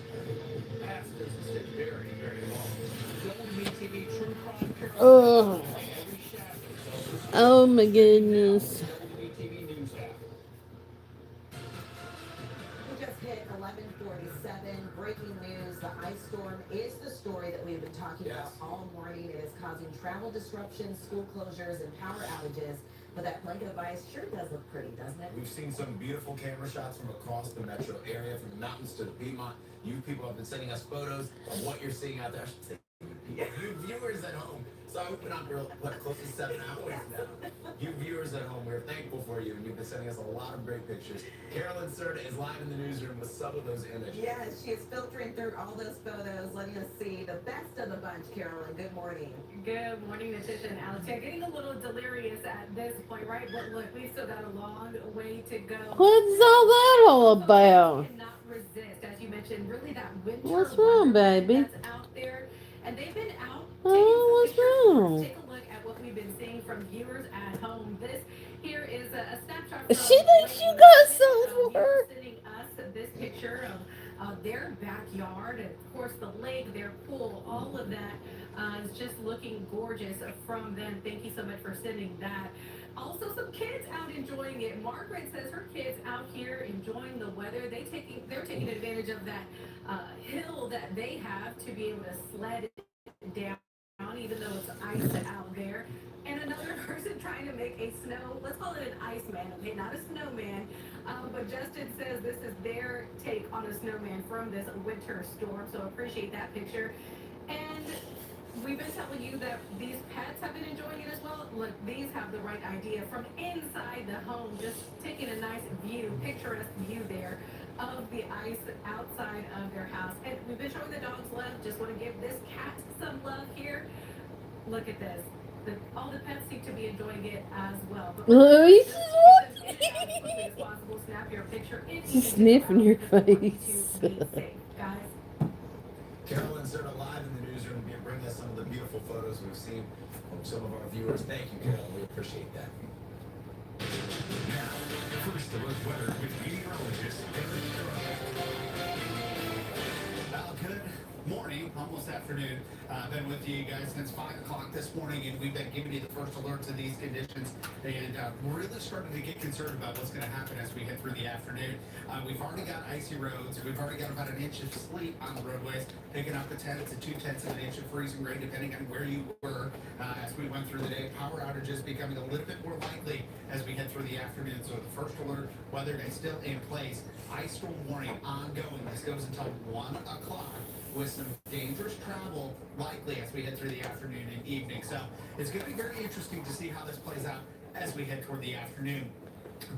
past doesn't stay very, very long. WTV True Crime Carol. Oh. Oh my goodness. WTV News app. We just hit 11:47. Breaking news: the ice storm is the story that we've been talking about all morning. It is causing travel disruptions, school closures, and power outages. But that blanket of ice sure does look pretty, doesn't it? We've seen some beautiful camera shots from across the metro area, from the mountains to the Piedmont. You people have been sending us photos of what you're seeing out there. I should say, you viewers at home. So we've been out here, close to 7 hours now. You viewers at home, we're thankful for you, and you've been sending us a lot of great pictures. Carolyn Serta is live in the newsroom with some of those images. Yes, she is filtering through all those photos, letting us see the best of the bunch. Carolyn, good morning. Good morning, Natisha and Alex. Yeah, getting a little delirious at this point, right? But look, we've still got a long way to go. What's all that all about? Cannot resist, as you mentioned, really that winter. What's wrong, baby? That's out there, and they've been out. Oh, what's wrong? Take a look at what we've been seeing from viewers at home. This here is a snapshot. She thinks you got something for her. Sending us this picture of their backyard, and of course the lake, their pool, all of that is just looking gorgeous from them. Thank you so much for sending that. Also, some kids out enjoying it. Margaret says her kids out here enjoying the weather. They're taking advantage of that hill that they have to be able to sled down, even though it's ice out there. And another person trying to make a let's call it an iceman, okay, not a snowman. But Justin says this is their take on a snowman from this winter storm. So appreciate that picture. And we've been telling you that these pets have been enjoying it as well. Look, these have the right idea from inside the home, just taking a nice view, picturesque view there of the ice outside of their house. And we've been showing the dogs love. Just want to give this cat some love here. Look at this. All the pets seem to be enjoying it as well. But Louise is as possible, snap your picture. She's sniffing your face. Safe, guys. Carolyn Serta live in the newsroom, bringing us some of the beautiful photos we've seen from some of our viewers. Thank you, Carolyn. We appreciate that. Now, first alert weather with meteorologist Eric. Well, good morning. Almost at afternoon. Been with you guys since 5 o'clock this morning, and we've been giving you the first alerts of these conditions. And we're really starting to get concerned about what's going to happen as we head through the afternoon. We've already got icy roads. We've already got about an inch of sleet on the roadways, picking up a tenth to 2/10 of an inch of freezing rain, depending on where you were as we went through the day. Power outages becoming a little bit more likely as we head through the afternoon. So the first alert, weather day still in place. Ice storm warning ongoing. This goes until 1 o'clock with some dangerous travel likely as we head through the afternoon and evening. So it's going to be very interesting to see how this plays out as we head toward the afternoon.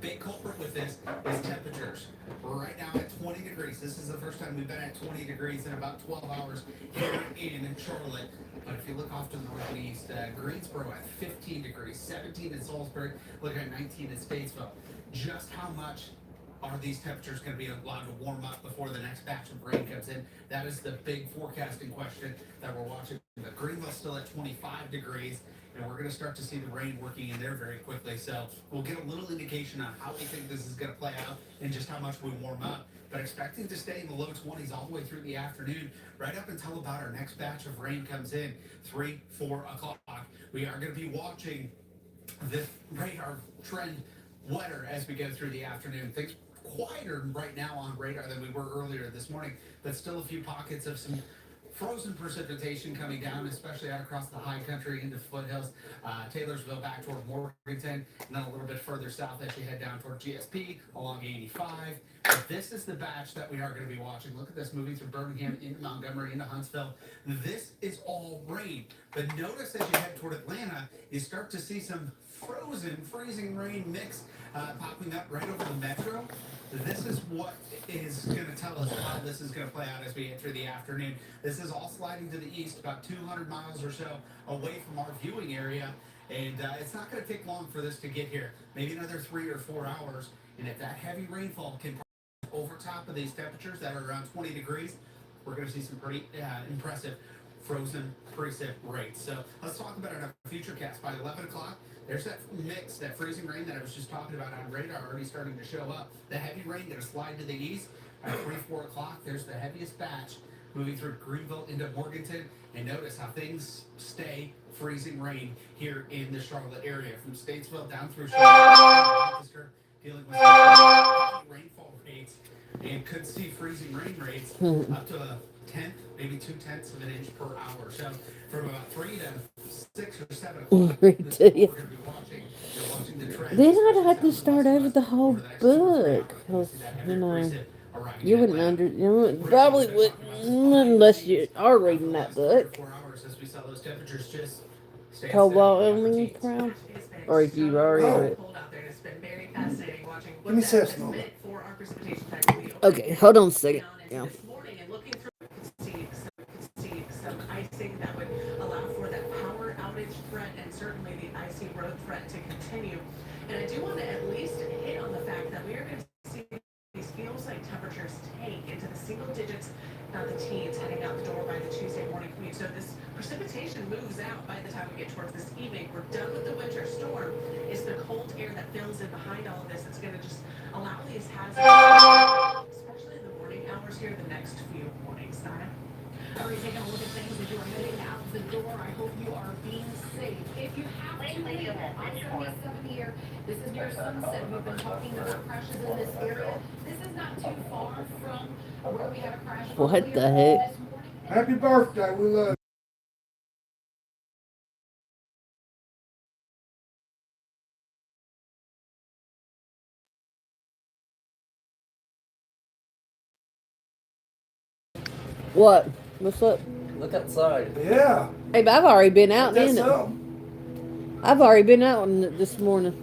Big culprit with this is temperatures. We're right now at 20 degrees. This is the first time we've been at 20 degrees in about 12 hours here in Charlotte. But if you look off to the northeast, Greensboro at 15 degrees, 17 in Salisbury, look at 19 in Statesville. Just how much are these temperatures going to be allowed to warm up before the next batch of rain comes in? That is the big forecasting question that we're watching. But Greenville's still at 25 degrees, and we're going to start to see the rain working in there very quickly. So we'll get a little indication on how we think this is going to play out and just how much we warm up. But expecting to stay in the low 20s all the way through the afternoon, right up until about our next batch of rain comes in, 3, 4 o'clock. We are going to be watching this radar trend wetter as we go through the afternoon. Things quieter right now on radar than we were earlier this morning, but still a few pockets of some frozen precipitation coming down, especially out across the high country into foothills, Taylorsville back toward Morganton, and then a little bit further south as you head down toward GSP along 85. But this is the batch that we are going to be watching. Look at this moving through Birmingham into Montgomery into Huntsville. This is all rain. But notice as you head toward Atlanta, you start to see some freezing rain mix popping up right over the metro. This is what is going to tell us how this is going to play out as we head through the afternoon. This is all sliding to the east, about 200 miles or so away from our viewing area. And it's not going to take long for this to get here. Maybe another 3 or 4 hours. And if that heavy rainfall can over top of these temperatures that are around 20 degrees, we're going to see some pretty impressive frozen precip rates. So let's talk about our future cast by 11 o'clock. There's that mix, that freezing rain that I was just talking about on radar already starting to show up. The heavy rain going to slide to the east at 3, 4 o'clock. There's the heaviest batch moving through Greenville into Morganton. And notice how things stay freezing rain here in the Charlotte area. From Statesville down through Charlotte, dealing with heavy rainfall rates and could see freezing rain rates up to a tenth, maybe 2/10 of an inch per hour. So from about 3 to 6 or 7 o'clock, this is what we're going to be watching. You're watching the trends. Then I'd have to start over the whole book, because, you wouldn't probably wouldn't, unless you are reading that book. Cobalt Crown, or if you already read it. Give me this. Okay, hold on a second. Yeah. Some icing that would allow for that power outage threat and certainly the icy road threat to continue. And I do want to at least hit on the fact that we are going to see these feels like temperatures take into the single digits, not the teens, heading out the door by the Tuesday morning commute. So this precipitation moves out by the time we get towards this evening. We're done with the winter storm. It's the cold air that fills in behind all of this. It's going to just allow these hazards, especially in the morning hours here, the next few mornings. Nina? Are you taking a look at things as you are heading out the door? I hope you are being safe. If you have to leave on 77 here, this is near Sunset. We've been talking about crashes in this area. This is not too far from where we had a crash. What the heck? Happy birthday. We love you. What? What's up? Look outside. Yeah. Hey, but I've already been out in it. So. I've already been out in it this morning.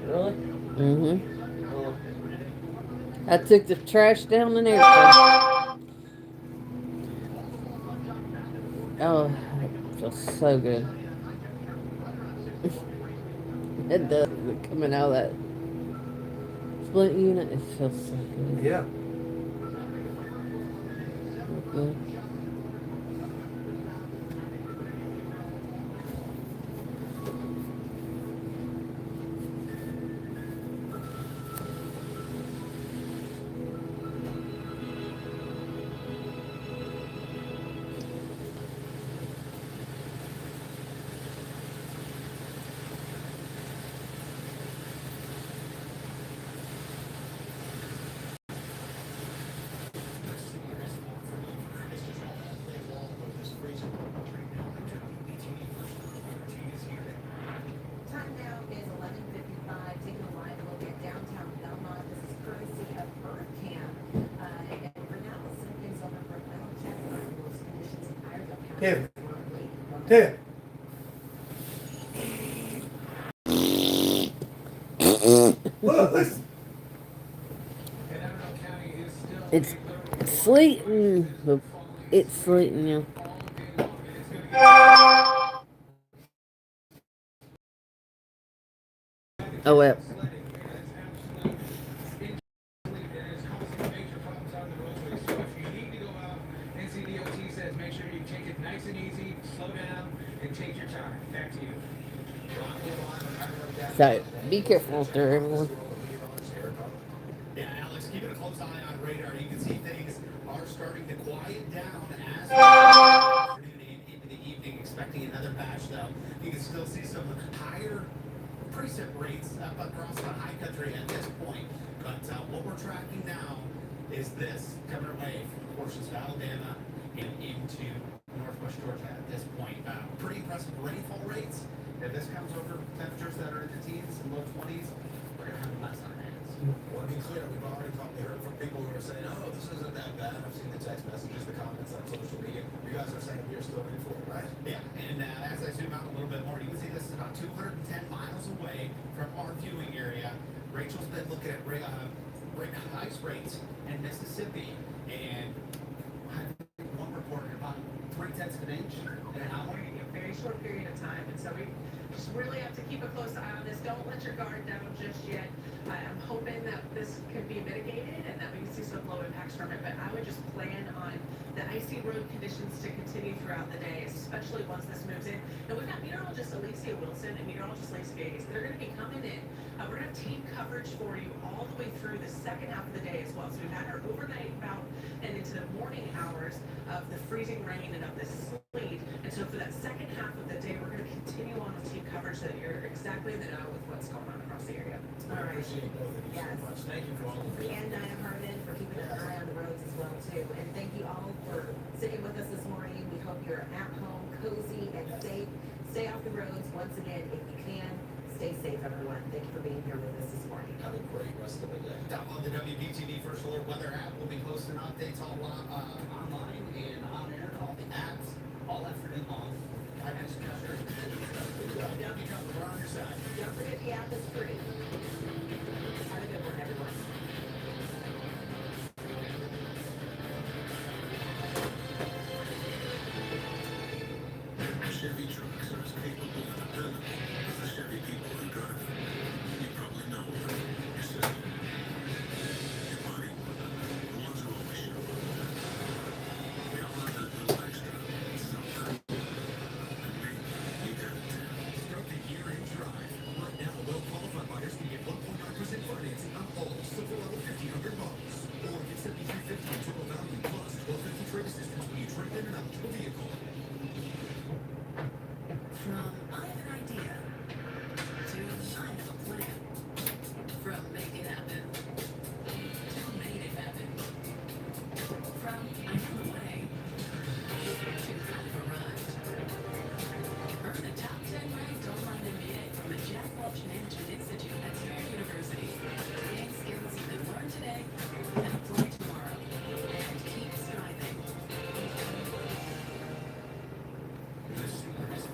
Really? Mm-hmm. Oh. I took the trash down and everything. Oh, it feels so good. It does. Coming out of that splint unit, it feels so good. Yeah. Good. Tiff. Tiff. Look, listen. It's sleeting. It's sleeting, yeah. Oh well. NCDOT says make sure you take it nice and easy, slow down, and take your time. Back to you. So be careful out there, everyone. Yeah, Alex, keeping a close eye on radar. You can see things are starting to quiet down as we afternoon and into the evening. Expecting another batch, though. You can still see some higher precip rates up across the high country at this point. But what we're tracking now is this coming away from portions of Alabama and into northwest Georgia at this point. Pretty impressive rainfall rates. If this comes over temperatures that are in the teens and low 20s, we're going to have a mess on our hands. Well, to be clear, we've already probably heard from people who are saying, oh, this isn't that bad. I've seen the text messages, the comments on social media. You guys are saying we are still in for it, right? Yeah, and as I zoom out a little bit more, you can see this is about 210 miles away from our viewing area. Rachel's been looking at ice rates in Mississippi, and one reported about 0.3 of an inch in an hour. In a very short period of time, and so we just really have to keep a close eye on this. Don't let your guard down just yet. I'm hoping that this can be mitigated and that we can see some low impacts from it, but I would just plan on the icy road conditions to continue throughout the day, especially once this moves in. And we've got meteorologist Alicia Wilson and meteorologist Lacey Gaze. They're going to be coming in. We're going to have team coverage for you all the way through the second half of the day as well. So we've had our overnight bout and into the morning hours of the freezing rain and of the sleet. And so for that second half of the day, we're going to continue on with team coverage so that you're exactly in the know with what's going on across the area. I appreciate both of you so much. Thank you for all of it. And Diane Harmon for keeping an eye on the roads as well too. And thank you all for sitting with us this morning. We hope you're at home, cozy and safe. Stay off the roads. Once again, if you can, stay safe, everyone. Thank you for being here with us this morning. Have a great rest of the day. Download the WBTV First Alert Weather app. We'll be posting updates all online and on air, all the apps, all afternoon long. I mentioned that. Down you come. We're on your side. Don't forget the app is free. Have a good one, everyone. Chevy trucks are as capable and dependable as the Chevy people who drive them. You probably know them. Your sister, your buddy, the ones who always show up. We all have that little extra something. And maybe you got it too. Start the year in drive. Right now, well-qualified buyers can get 1.9% financing on all Silverado 1500 models. Or get $7,350 in total value plus $1,250 trade assistance when you trade in an eligible vehicle. From I have an idea to I have a plan. From make it happen to made it happen. From I know the way to I've arrived. Earn a top 10 ranked online MBA from the Jack Welch Management Institute at Sierra University. Gain skills you can learn today and apply tomorrow. And keep striving. This is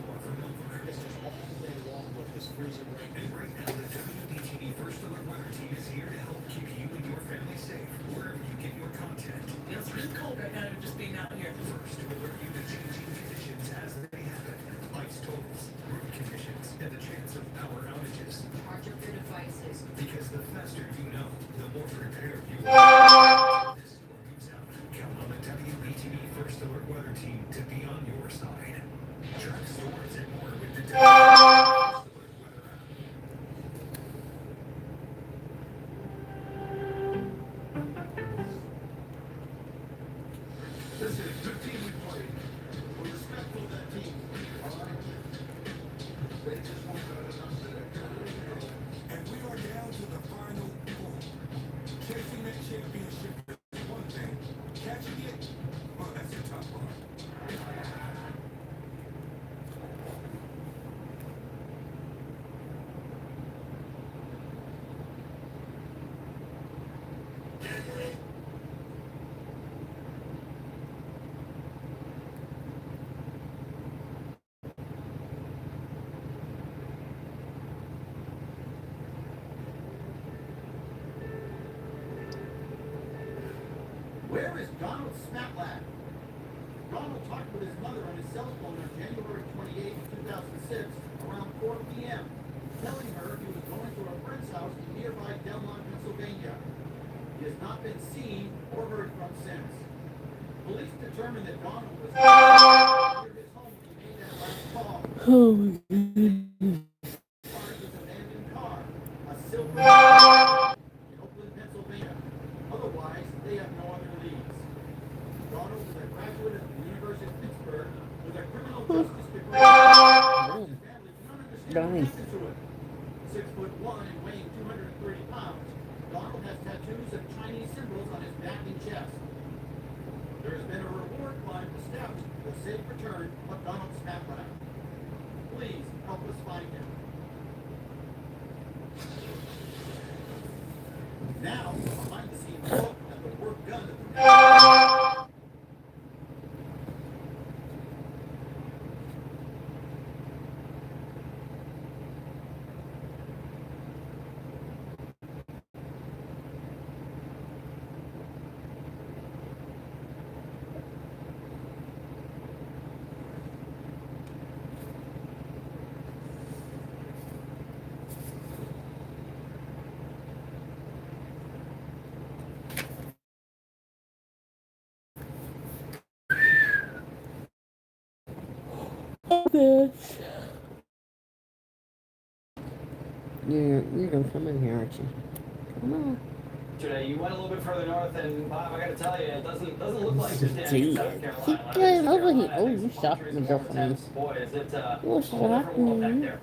more from Mississippi all day long with this freezing rain. And right now, the WBTV First Alert Weather Team is here to help keep you and your family safe wherever you get your content. Feels really cold right now just being out here. First, to alert you to changing conditions as they happen. Ice totals, road conditions, and the chance of power outages. Charge up your devices. Because the faster you know, the more prepared you are. This storm moves out. Count on the WBTV First Alert Weather Team to be on your side. Track storms and more with the WBTV First Alert Weather app. Listen, good team we played. We're respectful of that team. All right? They just won't cut us up today. And we are down to the final four. Chasing that championship is one thing. Catching it, well, that's the tough part. Where is Donald Smatlab? Donald talked with his mother on his cell phone on January 28, 2006, around 4 p.m., telling her he was going to a friend's house in nearby Delmont, Pennsylvania. He has not been seen or heard from since. Police determined that Donald was near his home when he made that last call. Oh my goodness. His abandoned car, a silver in Oakland, Pennsylvania. Otherwise, they have no other leads. Donald is a graduate of the University of Pittsburgh with a criminal justice degree. His family do not understand what happened to him. 6'1" and weighing 230 pounds, Donald has tattoos of Chinese symbols on his back and chest. There has been a reward fund established for the safe return of Donald Smatlab. Please help us find him. Now, behind the scenes look at the work done at the This. You're gonna come in here, aren't you? Come on. Today, you went a little bit further north, and Bob, I got to tell you, it doesn't look like you're standing in Gee, South keep Carolina. going South over here. Carolina, Oh, I think you some shot countries my are more girlfriend. tense. Boy, is it What's a whole different world back happening? there.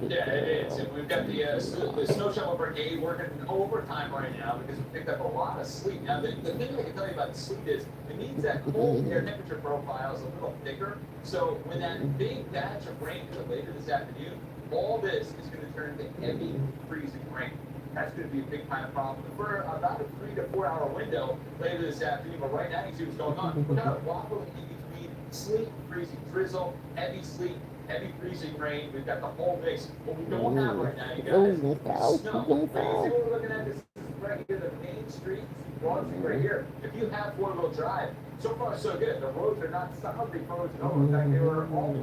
Yeah, it is. And we've got the snow shovel brigade working overtime right now because we picked up a lot of sleet. Now, the thing I can tell you about the sleet is it means that cold air temperature profile is a little thicker. So when that big batch of rain comes later this afternoon, all this is going to turn into heavy freezing rain. That's going to be a big kind of problem for about a 3 to 4 hour window later this afternoon. But right now, you see what's going on. We're kind of waffling in between sleet, freezing drizzle, heavy sleet, heavy freezing rain. We've got the whole mix. What we don't have right now, you guys, is snow. Right, you see what we're looking at? This is right here, the main street, Broad Street right here. If you have four-wheel drive, so far so good. The roads are not solidly frozen over. In fact, they were all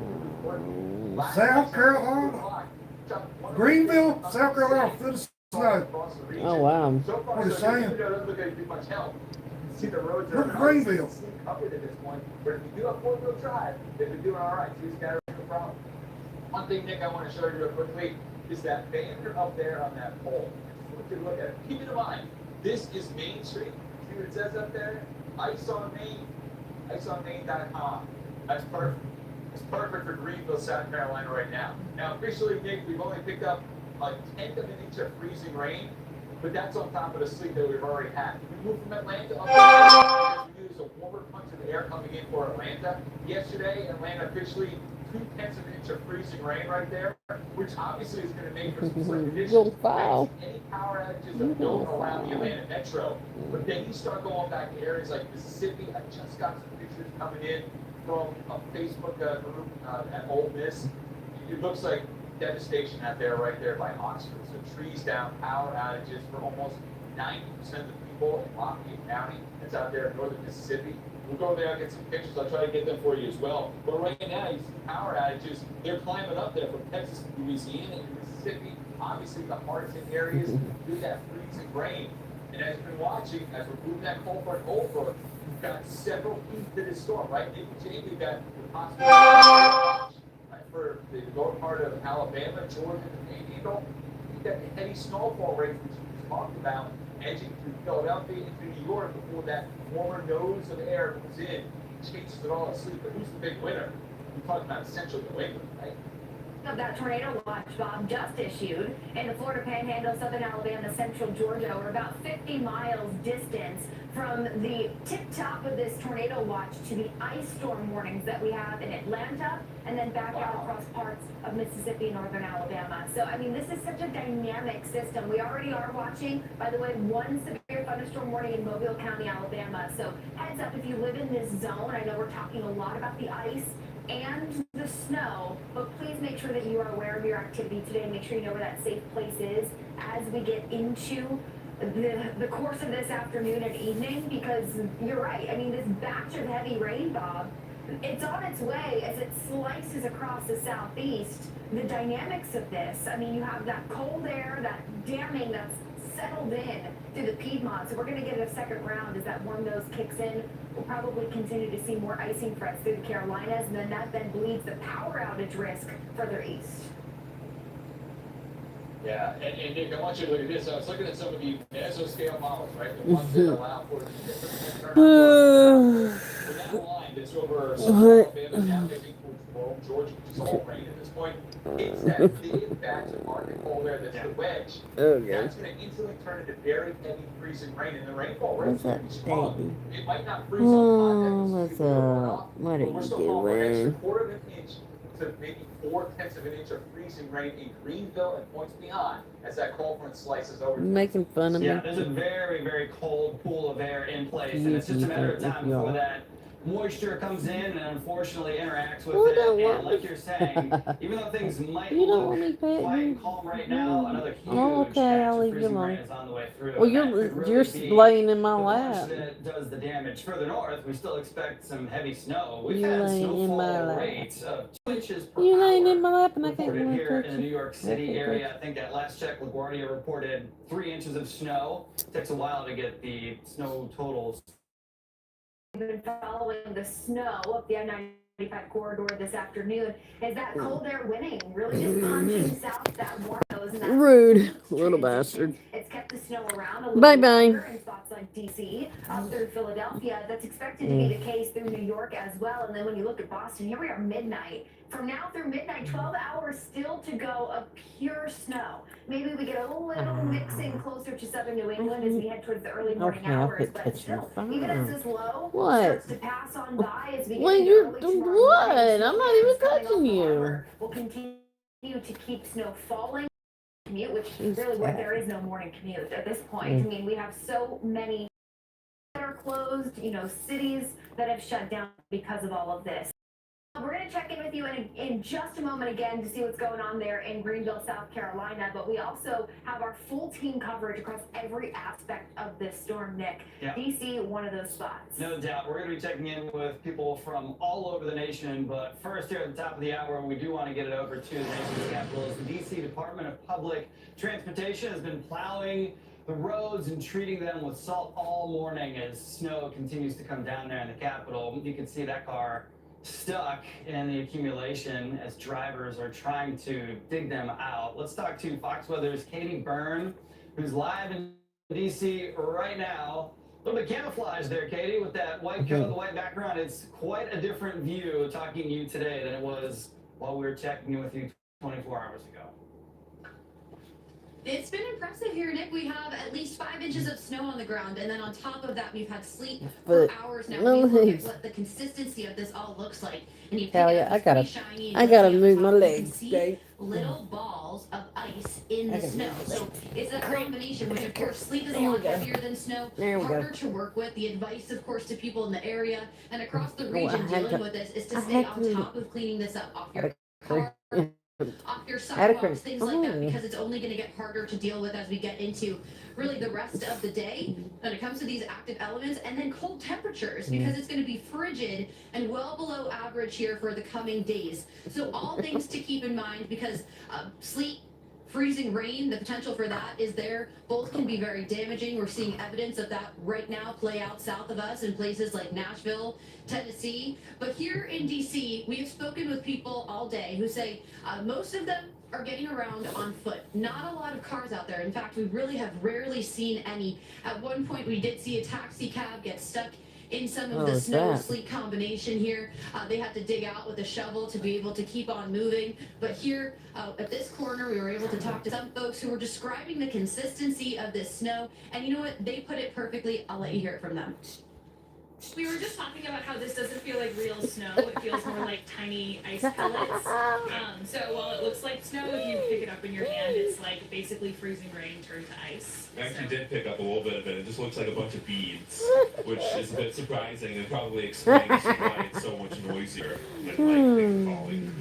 South Carolina, Greenville, South Carolina, full of snow. Oh wow. What are you saying? Doesn't look like much help. See the roads Look at Greenville. covered at this point, but if you do have four-wheel drive, they've been doing all right. So these guys are no problem. One thing, Nick, I want to show you real quickly is that banner up there on that pole. I just want you to look at it. Keep it in mind, this is Main Street. See what it says up there? Ice on Main. IceOnMain.com. That's perfect. It's perfect for Greenville, South Carolina right now. Now, officially, Nick, we've only picked up a tenth of an inch of freezing rain, but that's on top of the sleet that we've already had. We moved from Atlanta up because we knew there's a warmer punch of air coming in for Atlanta. Yesterday, Atlanta officially 2/10 of an inch of freezing rain right there, which obviously is going to make for some slick conditions. Any power outages that don't around the Atlanta metro. But then you start going back to areas like Mississippi. I just got some pictures coming in from a Facebook group at Ole Miss. It looks like devastation out there, right there by Oxford. So trees down, power outages for almost 90% of the people in Lafayette County. That's out there in northern Mississippi. We'll go there and get some pictures. I'll try to get them for you as well. But right now, you see power outages. They're climbing up there from Texas to Louisiana and Mississippi. Obviously, the hardest hit areas do that freezing rain. And as you've been watching, as we're moving that cold front over, we've got several feet to this storm, right? Nick and Jay, we've got the possibility for the lower part of Alabama, Georgia, and the Panhandle. We've got the heavy snowfall rates, which we just talked about, edging through Philadelphia into New York before that warmer nose of air comes in, changes it all asleep. But who's the big winner? We're talking about central New England, right? Of that tornado watch Bob just issued in the Florida Panhandle, southern Alabama, central Georgia. We're about 50 miles distance from the tip top of this tornado watch to the ice storm warnings that we have in Atlanta and then back out across parts of Mississippi, northern Alabama. So, I mean, this is such a dynamic system. We already are watching, by the way, one severe thunderstorm warning in Mobile County, Alabama. So heads up if you live in this zone. I know we're talking a lot about the ice and the snow, but please make sure that you are aware of your activity today. Make sure you know where that safe place is as we get into the course of this afternoon and evening, because you're right. I mean, this batch of heavy rain, Bob, it's on its way as it slices across the southeast. The dynamics of this, I mean, you have that cold air, that damming that's settled in through the Piedmont. So we're going to get a second round as that warm nose kicks in. We'll probably continue to see more icing threats through the Carolinas, and then that bleeds the power outage risk further east. Yeah, and Nick, I want you to look at this. I was looking at some of the mesoscale models, right? The ones that allow for with that line that's over Alabama, now heading towards Rome, Georgia, which is all rain at this point. It's that big batch of Arctic cold air that's the wedge. That's going to instantly turn into very heavy freezing rain, and the rainfall rate is going to be strong. It might not freeze on contact, What's up? What are but we're you still calling for an extra doing? quarter of an inch to maybe 4/10 of an inch of freezing rain in Greenville and points beyond as that cold front slices over. Making fun of me. Yeah, there's a very, very cold pool of air in place, and it's just a matter of time before that moisture comes in and unfortunately interacts with it. And like you're saying, even though things might look quiet and calm right now, another huge batch of freezing rain is on the way through. Well, you're laying in my lap. That does the damage. Further north, we still expect some heavy snow. We've You had laying in my snowfall lap. rates of 2 inches per You hour laying in my lap and I can't reported really here touch in the New you. York City area. I think at last check, LaGuardia reported 3 inches of snow. Takes a while to get the snow totals. We've been following the snow up the I-95 corridor this afternoon. Is that cold air winning? Really just punching south that warm nose. And that Rude little bastard. It's kept the snow around a little Bye longer bye. in spots like D.C., up through Philadelphia. That's expected to be the case through New York as well. And then when you look at Boston, here we are midnight. From now through midnight, 12 hours still to go of pure snow. Maybe we get a little mixing closer to southern New England as we head towards the early morning Okay, I'll hours. quit But touching still, your even as phone. this low What? starts to pass on by as we get Well, into you're early tomorrow morning, what? I'm not even touching you. however, we'll continue to keep snow falling. Commute, which really where there is no morning commute at this point. I mean, we have so many that are closed, cities that have shut down because of all of this. We're going to check in with you in just a moment again to see what's going on there in Greenville, South Carolina, but we also have our full team coverage across every aspect of this storm, Nick. Yeah. D.C., one of those spots. No doubt. We're going to be checking in with people from all over the nation, but first here at the top of the hour, we do want to get it over to the nation's capital. As the D.C. Department of Public Transportation has been plowing the roads and treating them with salt all morning as snow continues to come down there in the capital. You can see that car stuck in the accumulation as drivers are trying to dig them out. Let's talk to Fox Weather's Katie Byrne, who's live in DC right now. A little bit camouflage there, Katie, with that white coat, the white background. It's quite a different view talking to you today than it was while we were checking in with you 24 hours ago. It's been impressive here, Nick. We have at least 5 inches of snow on the ground, and then on top of that, we've had sleet for hours now. We look at what the consistency of this all looks like, and you pick Hell it yeah, up, I it's gotta pretty shiny and move my you can legs see straight. little balls of ice in I the gotta snow. move my So it's a combination, which of course sleet is a There we lot go. heavier than snow, There we go. harder to work with. The advice, of course, to people in the area and across the Oh, I region had dealing to- with this is I to stay had on to- top of cleaning this up off your Car. off your Adequate. sidewalks, things like that, Oh. because it's only going to get harder to deal with as we get into really the rest of the day when it comes to these active elements, and then cold temperatures, because it's going to be frigid and well below average here for the coming days. So all things to keep in mind, because sleet, freezing rain, the potential for that is there. Both can be very damaging. We're seeing evidence of that right now play out south of us in places like Nashville, Tennessee. But here in DC, we have spoken with people all day who say most of them are getting around on foot. Not a lot of cars out there. In fact, we really have rarely seen any. At one point, we did see a taxi cab get stuck in some of the snow sleet combination here. They had to dig out with a shovel to be able to keep on moving. But here at this corner, we were able to talk to some folks who were describing the consistency of this snow. And you know what? They put it perfectly. I'll let you hear it from them. We were just talking about how this doesn't feel like real snow. It feels more like tiny ice pellets. So while it looks like snow, if you pick it up in your hand, it's like basically freezing rain turned to ice. I actually did pick up a little bit of it. It just looks like a bunch of beads, which is a bit surprising and probably explains why it's so much noisier than like things falling.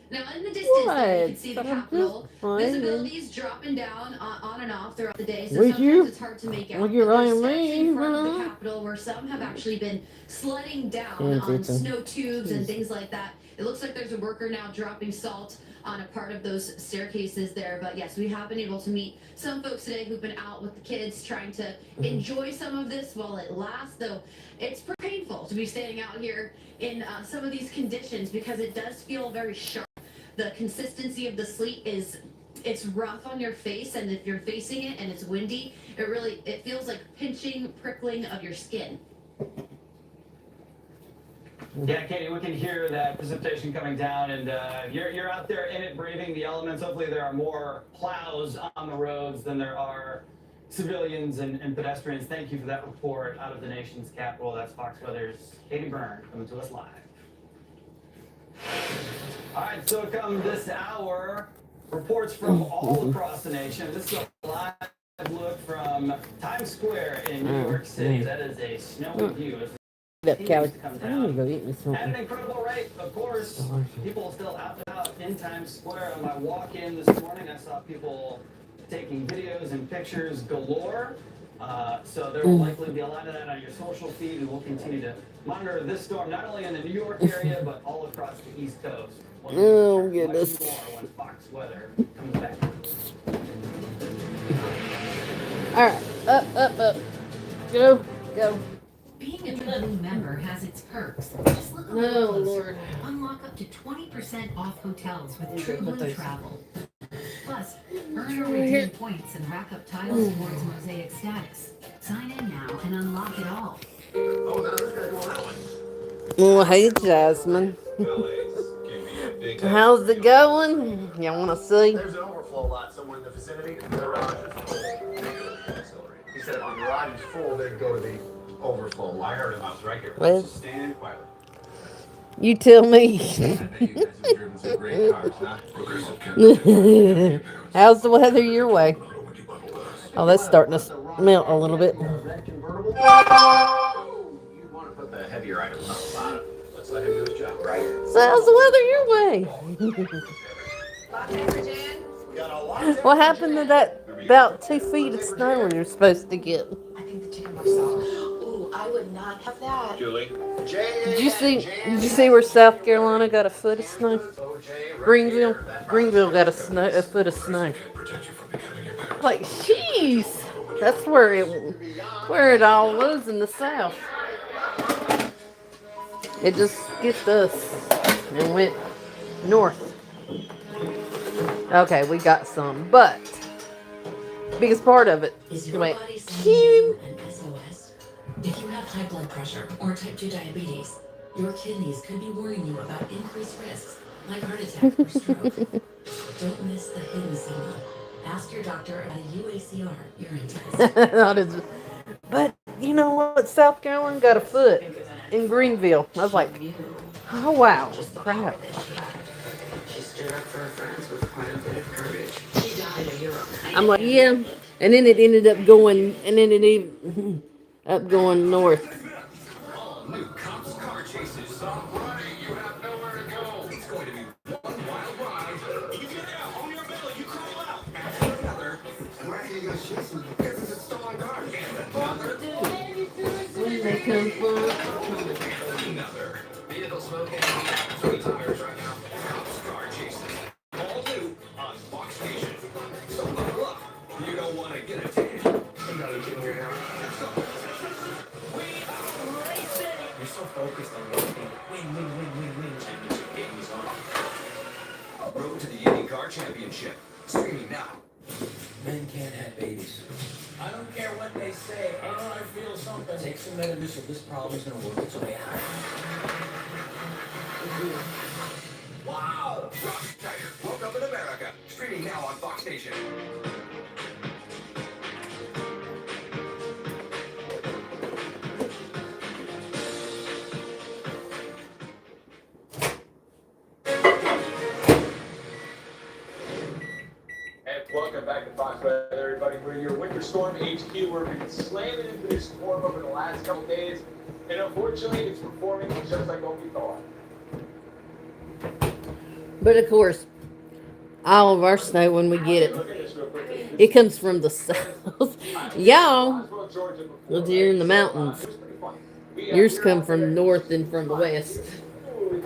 Now, in the distance there, you can What? see the I'm just Capitol. playing. Visibility is dropping down on and off throughout the day, so Would sometimes you? it's hard to make out. Would you But there's run steps in me? front of the Capitol where some have actually been sledding down on snow tubes and things like that. It looks like there's a worker now dropping salt on a part of those staircases there. But yes, we have been able to meet some folks today who've been out with the kids trying to enjoy some of this while it lasts, though it's pretty painful to be standing out here in some of these conditions because it does feel very sharp. The consistency of the sleet it's rough on your face, and if you're facing it and it's windy, it feels like pinching, prickling of your skin. Yeah, Katie, we can hear that precipitation coming down, and you're out there in it, braving the elements. Hopefully there are more plows on the roads than there are civilians and pedestrians. Thank you for that report out of the nation's capital. That's Fox Weather's Katie Byrne coming to us live. All right, so come this hour, reports from all across the nation. This is a live look from Times Square in New York City. That is a snowy view. That couch. I'm gonna go eat me At something. an incredible rate, of course. People still out and about in Times Square. On my walk-in this morning, I saw people taking videos and pictures galore. So there will likely be a lot of that on your social feed, and we'll continue to monitor this storm not only in the New York area but all across the East Coast. Oh goodness. Much more when Fox Weather comes back. All right, up. Go. Being a True member has its perks. Just look a little closer. Lord. Unlock up to 20% off hotels with True Blue Travel. Plus, earn or redeem points and rack up tiles towards Mosaic status. Sign in now and unlock it all. Oh, now this guy's going that way. Well, hey, Jasmine. How's it going? You want to see? There's an overflow lot somewhere in the vicinity. The garage is full. He said if the garage is full, they'd go to the overflow lot. I heard him. I was right here. Well, Just stand quietly. you tell me. How's the weather your way? Oh, that's starting to melt a little bit. You want to put the heavier items on the bottom. Let's let him do his job, right? So how's the weather your way? What happened to that about 2 feet of snow you're supposed to get? I think the chicken was soft. Ooh, I would not have that. Julie. Did you see where South Carolina got a foot of snow? Greenville got a foot of snow. Like, jeez, that's where it all was in the South. It just skipped us and went north. Okay, we got some, but biggest part of it went. SOS. If you have high blood pressure or type 2 diabetes, your kidneys could be warning you about increased risks like heart attack or stroke. Don't miss the hidden signal. Ask your doctor about a UACR urine test. But you know what? South Carolina got a foot in Greenville. I was like, oh wow, crap. She stood up for her friends with quite a bit of courage. She died a year ago. I'm like, yeah. And then it ended up going, north. All new cops car chases. Stop running. You have nowhere to go. It's going to be one wild ride. You get out on your belly. You crawl out. After another. Why are you guys chasing me? Because it's a stolen car. And another. When they come from. Another. Vehicle smoking. 3 tires right now. Cops car chases. All new on Fox Station. So buckle up. You don't want to get a ticket. Another kid here now. You're so focused on win championship games on. Road to the IndyCar Championship. Streaming now. Men can't have babies. I don't care what they say. Oh, I feel something. Take some Metamucil. This problem's gonna work its way out. Wow! Rock Tiger woke up in America. Streaming now on Fox Station. And welcome back to Fox Weather, everybody. We're your Winter Storm HQ. We've been slamming into this storm over the last couple days, and unfortunately, it's performing just like what we thought. But of course, all of our snow when we get it, it comes from the south. Y'all live here in the mountains. Yours come from the north and from the west.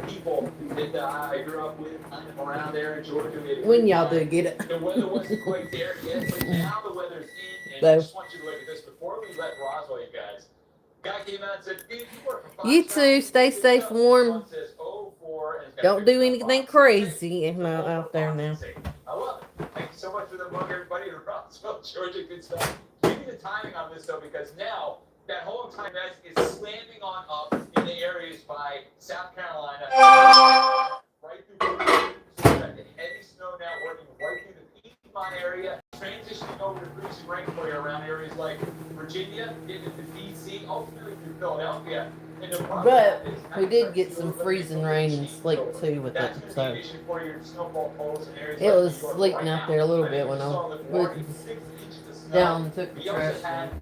People that I grew up with, kind of around there in Georgia. When y'all do get it. The weather wasn't quite there yet, but now the weather's in. And I just want you to look at this. Before we left Roswell, you guys, guy came out and said, "Dude, you work for 5 You too. Stay safe, warm. Don't do anything crazy out there now. I love it. Thank you so much for the mug, everybody in Roswell, Georgia. Good stuff. Give me the timing on this, though, because now that whole time mess is slamming on up in the areas by South Carolina. Right through heavy snow now working right through the Piedmont area, transitioning over to freezing rain for you around areas like Virginia, getting into DC, ultimately through Philadelphia. But we did get some freezing rain and sleet too with it, so it was sleeting out there a little bit when I went down and took the trash down.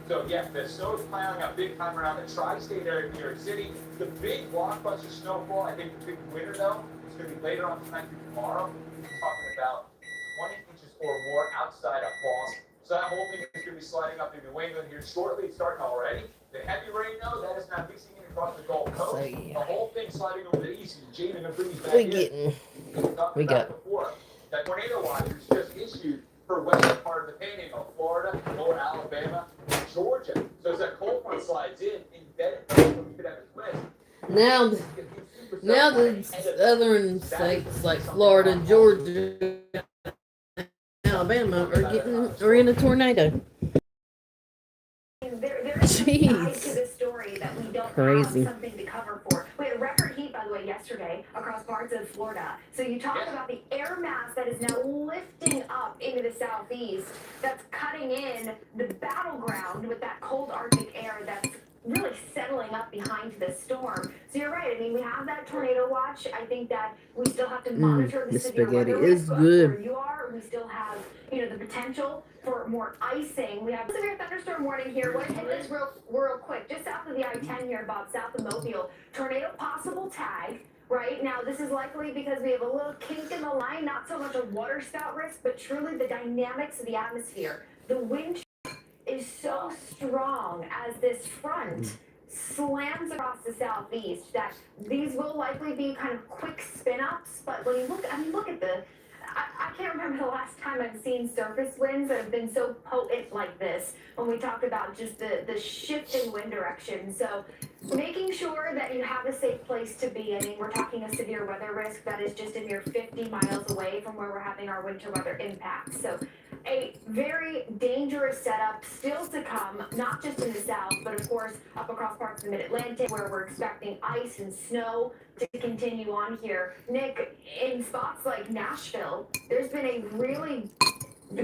So yeah, the snow is piling up big time around the tri-state area of New York City. The big blockbuster snowfall, I think the big winner though, is going to be later on tonight through tomorrow. We're talking about 20 inches or more outside of Falls. So that whole thing is going to be sliding up in New England here shortly. It's starting already. The heavy rain, though, that is now mixing in across the Gulf Coast. The whole thing sliding over the east. And Jane, I'm going to bring you back We got. before. That tornado watch was just issued for western part of the Panhandle, Florida, Lower Alabama, and Georgia. So as that cold front slides in, embedded, you could have a twist. Now the southern states like Florida, Georgia, Alabama are in a tornado. Jeez. Crazy. Something to cover for. We had record heat, by the way, yesterday across parts of Florida. So you talk about the air mass that is now lifting up into the southeast, that's cutting in the battleground with that cold Arctic air that's really settling up behind the storm. So you're right. I mean, we have that tornado watch. I think that we still have to monitor the severe spaghetti weather is risk good. where you are. We still have, the potential for more icing. We have a severe thunderstorm warning here. We're hit this real quick. Just south of the I-10 here, Bob, south of Mobile. Tornado possible tag. Right now, this is likely because we have a little kink in the line, not so much a water spout risk, but truly the dynamics of the atmosphere. The wind is so strong as this front slams across the southeast that these will likely be kind of quick spin-ups. But when you look, look at I can't remember the last time I've seen surface winds that have been so potent like this when we talk about just the shift in wind direction. So making sure that you have a safe place to be. I mean, we're talking a severe weather risk that is just a mere 50 miles away from where we're having our winter weather impacts. So a very dangerous setup still to come, not just in the south, but of course up across parts of the mid-Atlantic where we're expecting ice and snow to continue on here. Nick, in spots like Nashville, there's been a really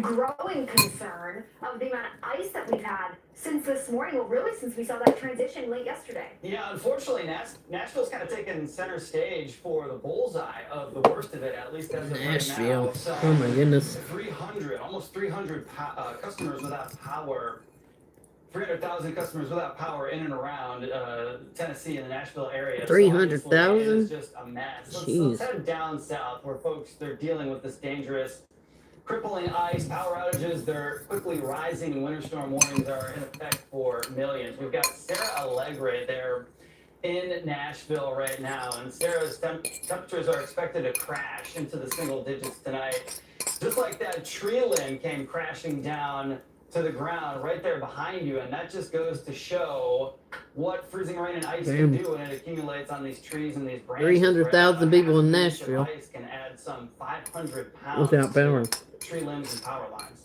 growing concern of the amount of ice that we've had since this morning, well, really since we saw that transition late yesterday. Yeah, unfortunately, Nashville's kind of taken center stage for the bullseye of the worst of it, at least as of Nashville. right now. Oh my goodness. 300, almost 300 customers without power. 300,000 customers without power in and around Tennessee and the Nashville area. 300,000? It's just a mess. Let's head down south where folks, they're dealing with this dangerous, crippling ice, power outages. They're quickly rising, and winter storm warnings are in effect for millions. We've got Sarah Allegre there in Nashville right now, and Sarah's temperatures are expected to crash into the single digits tonight. Just like that tree limb came crashing down to the ground right there behind you, and that just goes to show what freezing rain and ice can do when it accumulates on these trees and these branches. 300,000 people in Nashville ice can add some 500 pounds without power. Tree limbs and power lines.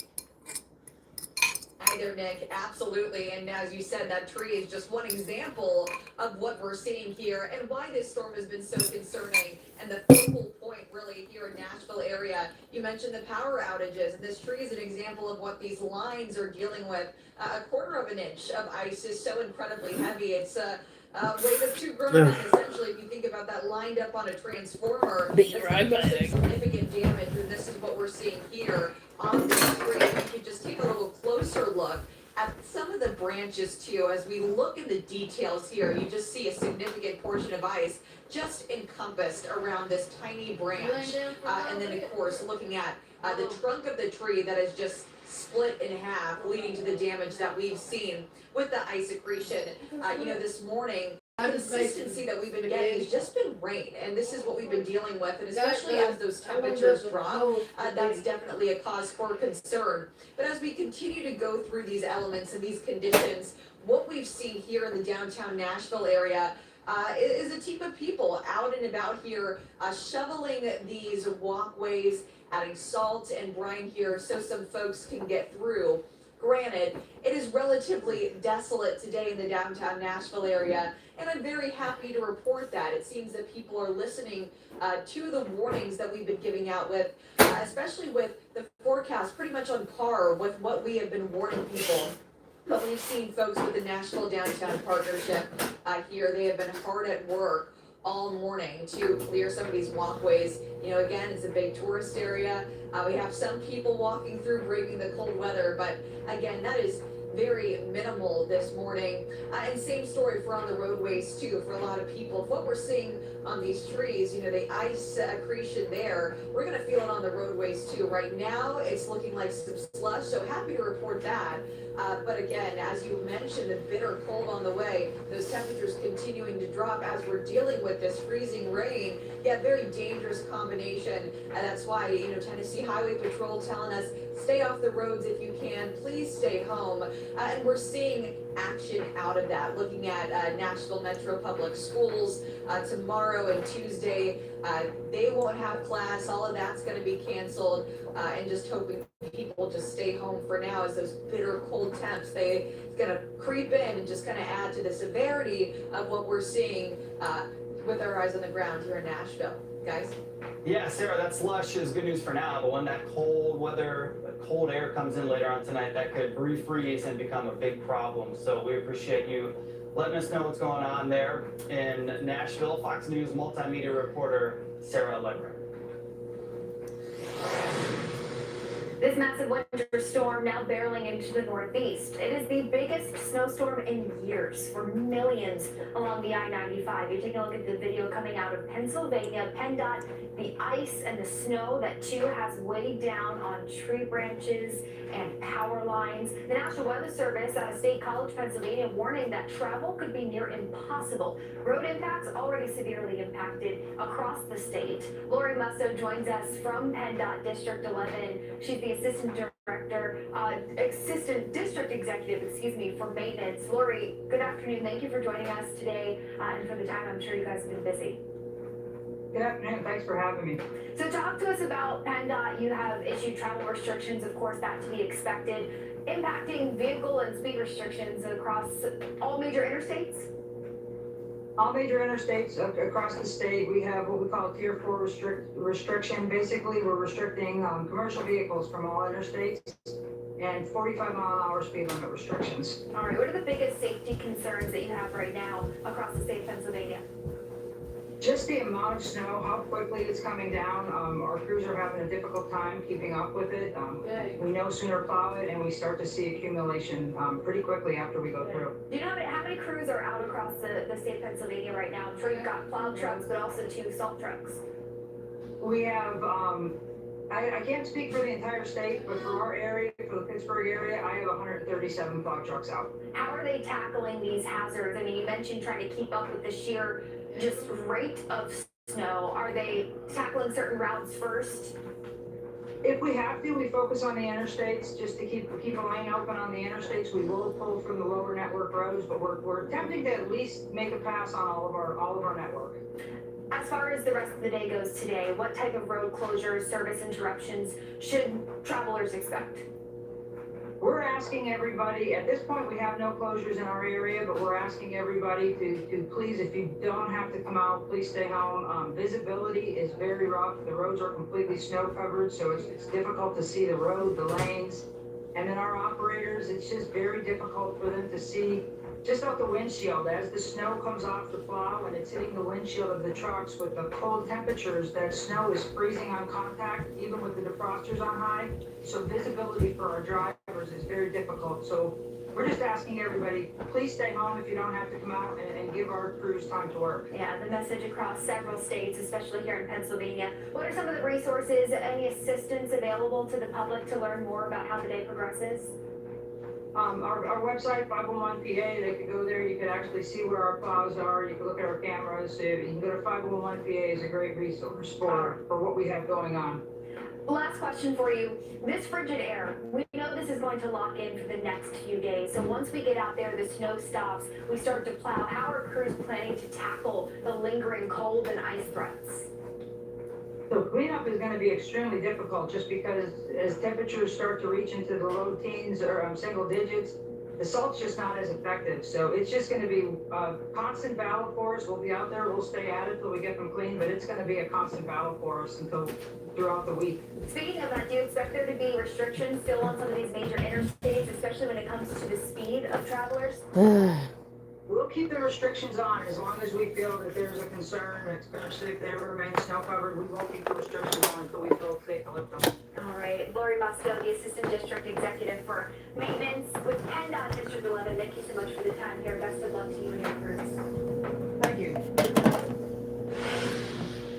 Hi there, Nick. Absolutely. And as you said, that tree is just one example of what we're seeing here and why this storm has been so concerning. And the focal point really here in Nashville area, you mentioned the power outages. And this tree is an example of what these lines are dealing with. A quarter of an inch of ice is so incredibly heavy. It's weight of 2 grown men, essentially, if you think about that lined up on a transformer. Significant damage, and this is what we're seeing here on the screen. If you could just take a little closer look at some of the branches too, as we look in the details here, you just see a significant portion of ice just encompassed around this tiny branch. And then of course, looking at the trunk of the tree that is just split in half, leading to the damage that we've seen with the ice accretion. This morning, consistency that we've been getting has just been rain, and this is what we've been dealing with, and especially as those temperatures drop, that's definitely a cause for concern. But as we continue to go through these elements and these conditions, what we've seen here in the downtown Nashville area is a team of people out and about here shoveling these walkways, adding salt and brine here so some folks can get through. Granted, it is relatively desolate today in the downtown Nashville area, and I'm very happy to report that. It seems that people are listening to the warnings that we've been giving out with, especially with the forecast pretty much on par with what we have been warning people. But we've seen folks with the Nashville Downtown Partnership here, they have been hard at work all morning to clear some of these walkways. Again, it's a big tourist area. We have some people walking through, braving the cold weather, but again, that is very minimal this morning. And same story for on the roadways too, for a lot of people. What we're seeing on these trees, the ice accretion there, we're gonna feel it on the roadways too. Right now, it's looking like some slush, so happy to report that. But again, as you mentioned, the bitter cold on the way, those temperatures continuing to drop as we're dealing with this freezing rain. Yeah, very dangerous combination. And that's why, Tennessee Highway Patrol telling us, stay off the roads if you can, please stay home. And we're seeing action out of that, looking at Nashville Metro Public Schools tomorrow and Tuesday. They won't have class, all of that's gonna be canceled, and just hoping people just stay home for now as those bitter cold temps, it's gonna creep in and just kind of add to the severity of what we're seeing with our eyes on the ground here in Nashville. Guys? Yeah, Sarah, that slush is good news for now, but when that cold weather, cold air comes in later on tonight, that could refreeze and become a big problem. So we appreciate you letting us know what's going on there in Nashville. Fox News multimedia reporter Sarah Allegra. This massive winter storm now barreling into the northeast. It is the biggest snowstorm in years for millions along the I-95. You're taking a look at the video coming out of Pennsylvania. PennDOT, the ice and the snow that too has weighed down on tree branches and power lines. The National Weather Service out of State College, Pennsylvania, warning that travel could be near impossible. Road impacts already severely impacted across the state. Lori Musso joins us from PennDOT District 11. She's the Assistant District Executive, for maintenance. Lori, good afternoon. Thank you for joining us today and for the time. I'm sure you guys have been busy. Good afternoon. Thanks for having me. So talk to us about PennDOT. You have issued travel restrictions, of course, that to be expected, impacting vehicle and speed restrictions across all major interstates? All major interstates across the state, we have what we call Tier 4 restriction. Basically, we're restricting commercial vehicles from all interstates and 45-mile-an-hour speed limit restrictions. All right, what are the biggest safety concerns that you have right now across the state of Pennsylvania? Just the amount of snow, how quickly it's coming down. Our crews are having a difficult time keeping up with it. We no sooner plow it and we start to see accumulation pretty quickly after we go through. Do you know how many crews are out across the state of Pennsylvania right now? I'm sure you've got plow trucks, but also 2 salt trucks. We have, I can't speak for the entire state, but for our area, for the Pittsburgh area, I have 137 plow trucks out. How are they tackling these hazards? I mean, you mentioned trying to keep up with the sheer rate of snow. Are they tackling certain routes first? If we have to, we focus on the interstates just to keep a lane open on the interstates. We will pull from the lower network roads, but we're attempting to at least make a pass on all of our network. As far as the rest of the day goes today, what type of road closures, service interruptions should travelers expect? We're asking everybody, at this point we have no closures in our area, but we're asking everybody to please, if you don't have to come out, please stay home. Visibility is very rough. The roads are completely snow covered, so it's difficult to see the road, the lanes. And then our operators, it's just very difficult for them to see just out the windshield. As the snow comes off the plow and it's hitting the windshield of the trucks with the cold temperatures, that snow is freezing on contact, even with the defrosters on high. So visibility for our drivers hours is very difficult. So we're just asking everybody, please stay home if you don't have to come out, and give our crews time to work. Yeah, the message across several states, especially here in Pennsylvania. What are some of the resources, any assistance available to the public to learn more about how the day progresses? Our website, 511PA, they could go there, you could actually see where our plows are, you can look at our cameras, you can go to 511PA is a great resource for what we have going on. Last question for you. This frigid air, we know this is going to lock in for the next few days. So once we get out there, the snow stops, we start to plow. How are crews planning to tackle the lingering cold and ice threats? So cleanup is going to be extremely difficult just because as temperatures start to reach into the low teens or single digits, the salt's just not as effective. So it's just going to be a constant battle for us. We'll be out there, we'll stay at it till we get them clean, but it's going to be a constant battle for us throughout the week. Speaking of that, do you expect there to be restrictions still on some of these major interstates, especially when it comes to the speed of travelers? We'll keep the restrictions on as long as we feel that there's a concern, especially if they ever remain snow covered. We won't keep the restrictions on until we feel it's safe to lift them. All right, Lori Mosco, the Assistant District Executive for Maintenance with PennDOT District 11. Thank you so much for the time here. Best of luck to you and your crews. Thank you.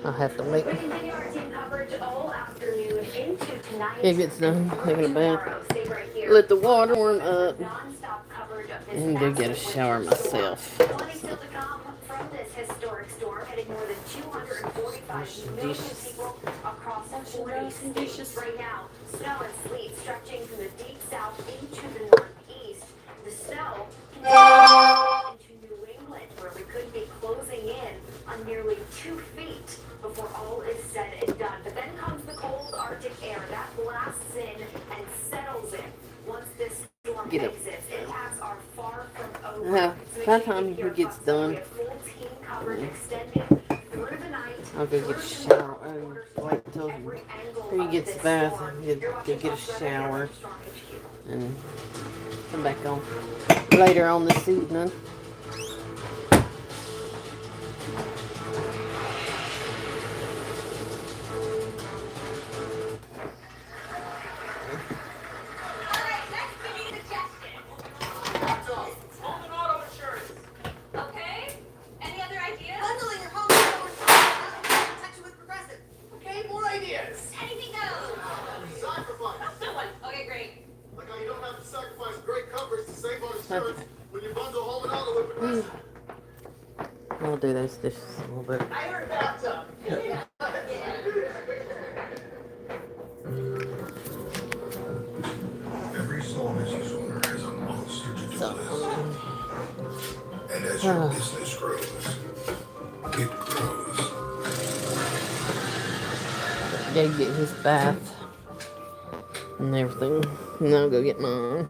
I'll have to make. We continue our team coverage all afternoon into tonight. If it's done, taking a bath. Stay right here. Let the water warm up. Non-stop coverage of this And go get a shower myself. Plenty still to come from this historic storm, hitting more than 245 million people across 40 states right now. Snow and sleet stretching from the deep south into the northeast. The snow continues into New England, where we could be closing in on nearly 2 feet before all is said and done. But then comes the cold Arctic air that blasts in and settles in. Once this storm exits, impacts are far from over. Yeah, by the time he gets done, I'll go get a shower. Wait till he gets the bath and go get a shower and come back on later on this evening. I'll do those dishes a little bit. Every small business owner has a monster to do list. And as your business grows, it grows. Go get his bath and everything. And I'll go get mine.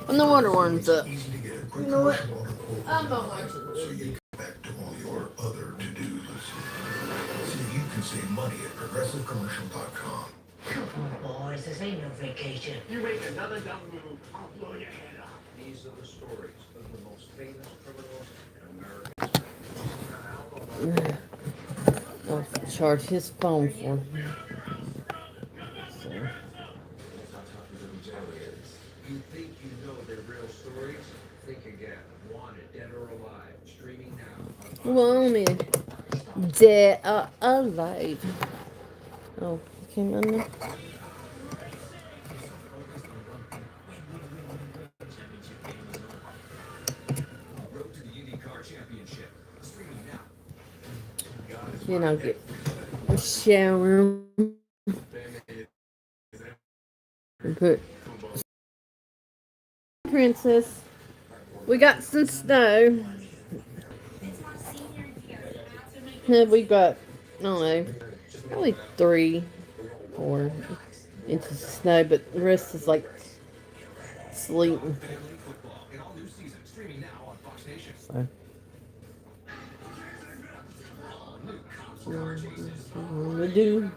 And the water warms up. You know what? I'm not watching So you get back to all your other to-dos. So you can save money at progressivecommercial.com. Come on, boys, this ain't no vacation. You make another dumb move, I'll blow your head off. These are the stories of the most famous criminals in America. I'll charge his phone for me. So. You think you know their real stories? Think again. Wanted, dead or alive. Streaming now. Wanted, dead or alive. Oh, came on there. Then I'll get a shower and put Princess. We got some snow. We got, I don't know, probably 3 or 4 inches of snow, but the rest is like sleet. So. We do.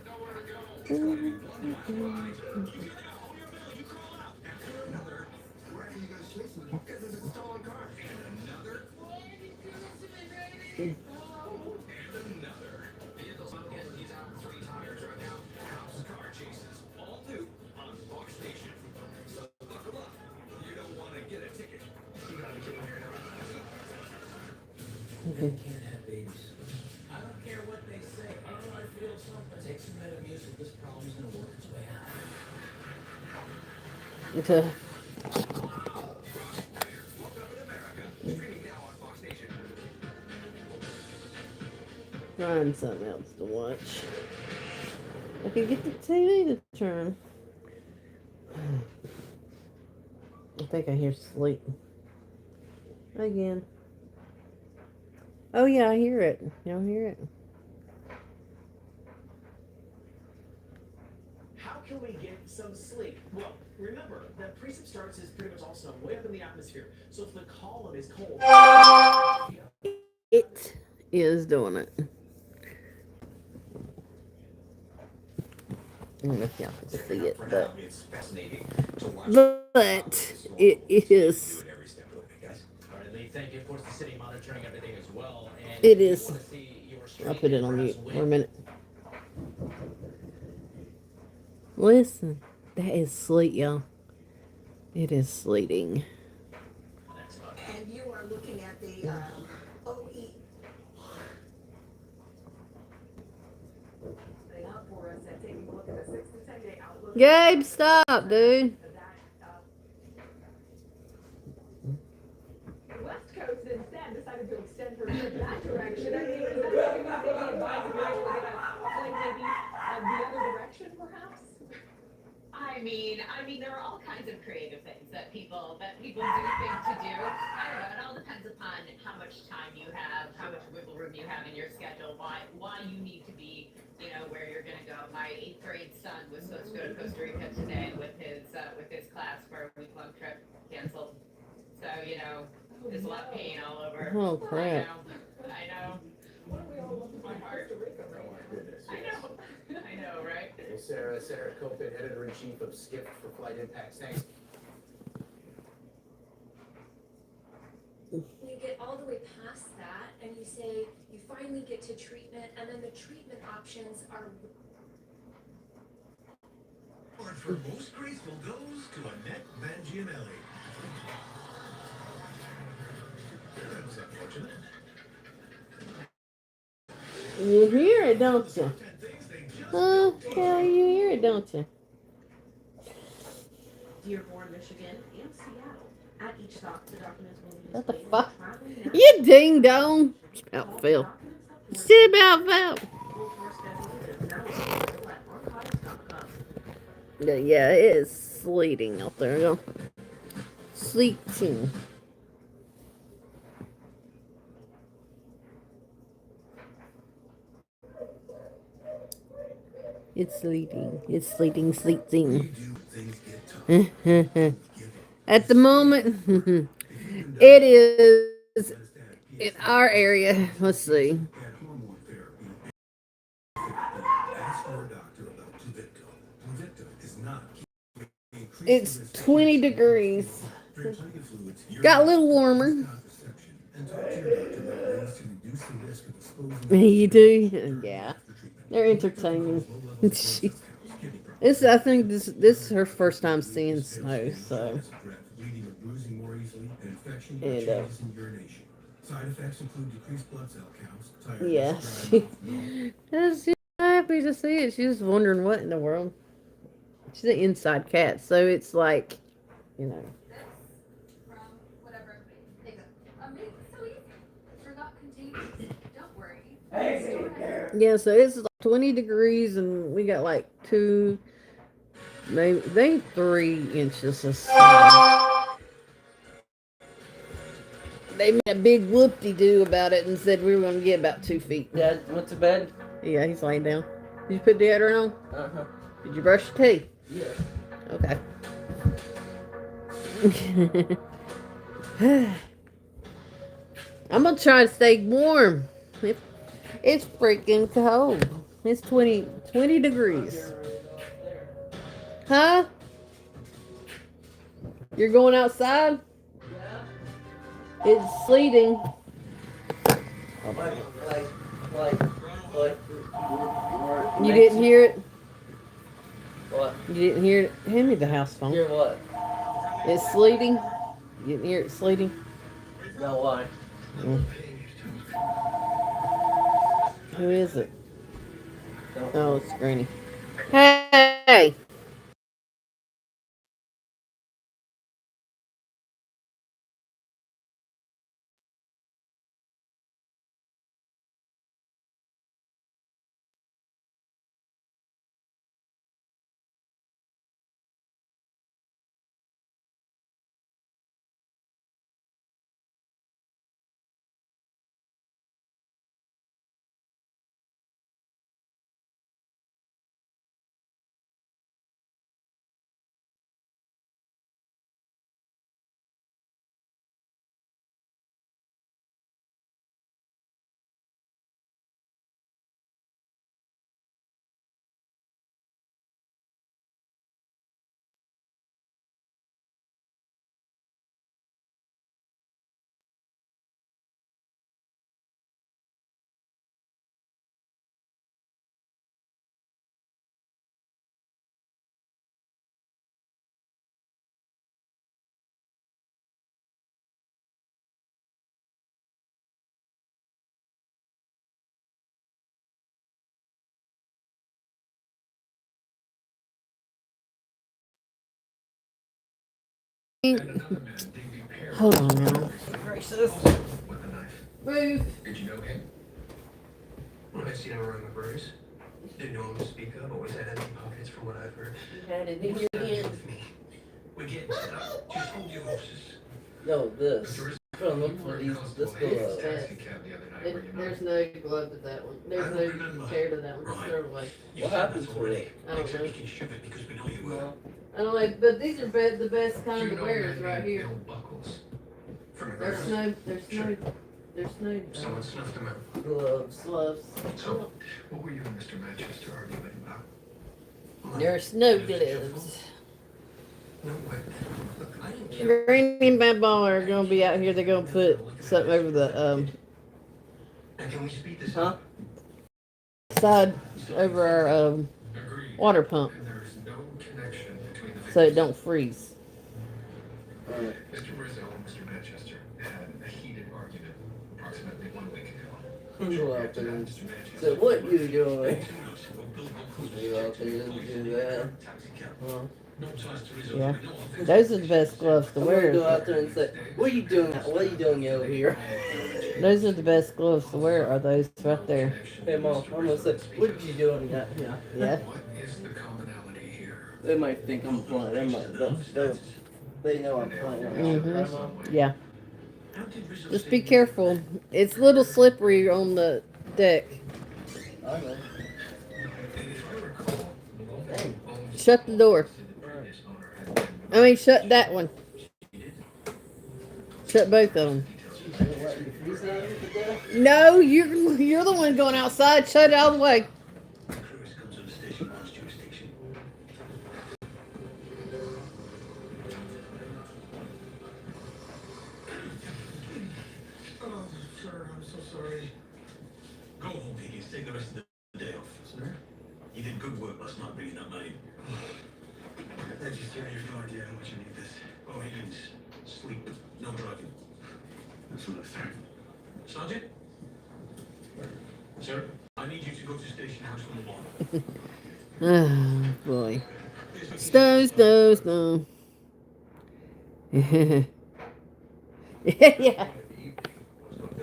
can't have babies. I don't care what they say. Oh, I feel something. Take some Metamucil. This problem's gonna work its way out. Okay. Find something else to watch. I can get the TV to turn. I think I hear sleep. Again. Oh yeah, I hear it. Y'all hear it? How can we get some sleep? Well, remember that precip starts is pretty much all snow way up in the atmosphere. So if the column is cold, It is doing it. I don't know if y'all can see it, but it is. thank you. Of course, the city monitoring everything as well. And It is. I'll put it on mute for a minute. Listen, that is sleet, y'all. It is sleeting. And you are looking at the OE. Gabe, stop, dude. West Coast instead decided to extend her trip that direction. I mean, is that something that maybe advising people to like maybe the other direction, perhaps? I mean, there are all kinds of creative things that people do think to do. I don't know. It all depends upon how much time you have, how much wiggle room you have in your schedule, why you need to be, where you're going to go. My 8th grade son was supposed to go to Costa Rica today with his class for a week-long trip canceled. So there's a lot of pain all over. Oh crap! I know. My heart. I know, right? Hey, Sarah Kopit, editor-in-chief of Skip for Flight Impacts. Thanks. You get all the way past that, and you say you finally get to treatment, and then the treatment options are. Award for most graceful goes to Annette Mangianelli. That was unfortunate. You hear it, don't you? Yeah, you hear it, don't you? Dearborn, Michigan, and Seattle. At each stop, the documents will be What the displayed. fuck? You ding dong. It's about Phil. It's about Phil. Yeah, it is sleeting out there. Go. Sleeting. It's sleeting. It's sleeting, sleeting. At the moment, it is in our area. Let's see. It's 20 degrees. Got a little warmer. You do? Yeah. They're entertaining. I think this is her first time seeing snow, so. And side effects include decreased blood cell counts. Yeah, she's happy to see it. She's wondering what in the world. She's an inside cat, so it's like, From whatever so easy. We're not contagious. Don't worry. Yeah, so it's like 20 degrees, and we got like 3 inches of snow. They made a big whoop-de-doo about it and said we were going to get about 2 feet. Dad went to bed? Yeah, he's laying down. Did you put deodorant on? Uh-huh. Did you brush your teeth? Yeah. Okay. I'm going to try to stay warm. It's freaking cold. It's 20 degrees. Huh? You're going outside? It's sleeting. You didn't hear it? What? You didn't hear it? Hand me the house phone. Hear what? It's sleeting. You didn't hear it sleeting? No, why? Who is it? Oh, it's Granny. Hey! Hold on now. Gracious. With a knife. Move. Did you know him? Well, I seen him around the birds. Didn't know him to speak of. Always had empty pockets from what I've heard. You had it in What's your that to do hand. with me? We're getting set up. Just hold your horses. No, this. From them, please. This It's glove. best. There's no glove to that one. There's no tear to that one. Just throw it away. What happened to it? I don't know. You can shove it because we know you will. I don't know, but these are the best kind You of know wearers men right need here. belt buckles. From a There's girl. no Someone snuffed them out. Gloves. gloves. So, what were you and Mr. Manchester arguing about? There's no gloves. No way. Look, I didn't care. Granny and my ball are gonna be out here. They're gonna put something over the Now, can we speed this Huh? up? side over our Agreed. water pump And there is no connection between the so it videos. don't freeze. Alright. Mr. Rizzo and Mr. Manchester had a heated argument approximately 1 week ago. Go out there and Mr. Manchester. so what you doing? Well, Bill Goldfuss You out there and do that? taxi cab. Huh? No ties to Rizzo. Yeah. No offense. Those are the best gloves to I'm gonna wear. go out there and say, what are you doing? What are you doing over here? Those are the best gloves to wear. Are those right there? Hey mom, I'm gonna say, what are you doing? Yeah. Yeah. What is the commonality here? They might think I'm playing. They know I'm playing. Right, Mom? Yeah. How did Rizzo Just say be you- careful. It's a little slippery on the deck. I know. And if I recall, Hey. Shut the door. the previous owner had been I mean, shut that one. Shut both of them. What, you freeze that to death? No, you're the one going outside. Shut it all the way. crews comes to the station lost jurisdiction. Oh, sir, I'm so sorry. Go home, Higgins. Take the rest of the day off. Sir? You did good work last night bringing that money. Thank you, sir. You have no idea how much you need this. Oh, Higgins. Sleep. No driving. That's what I thought. Sergeant? Sir? I need you to go to Station House on the lawn. Oh, boy. Snow. Yeah.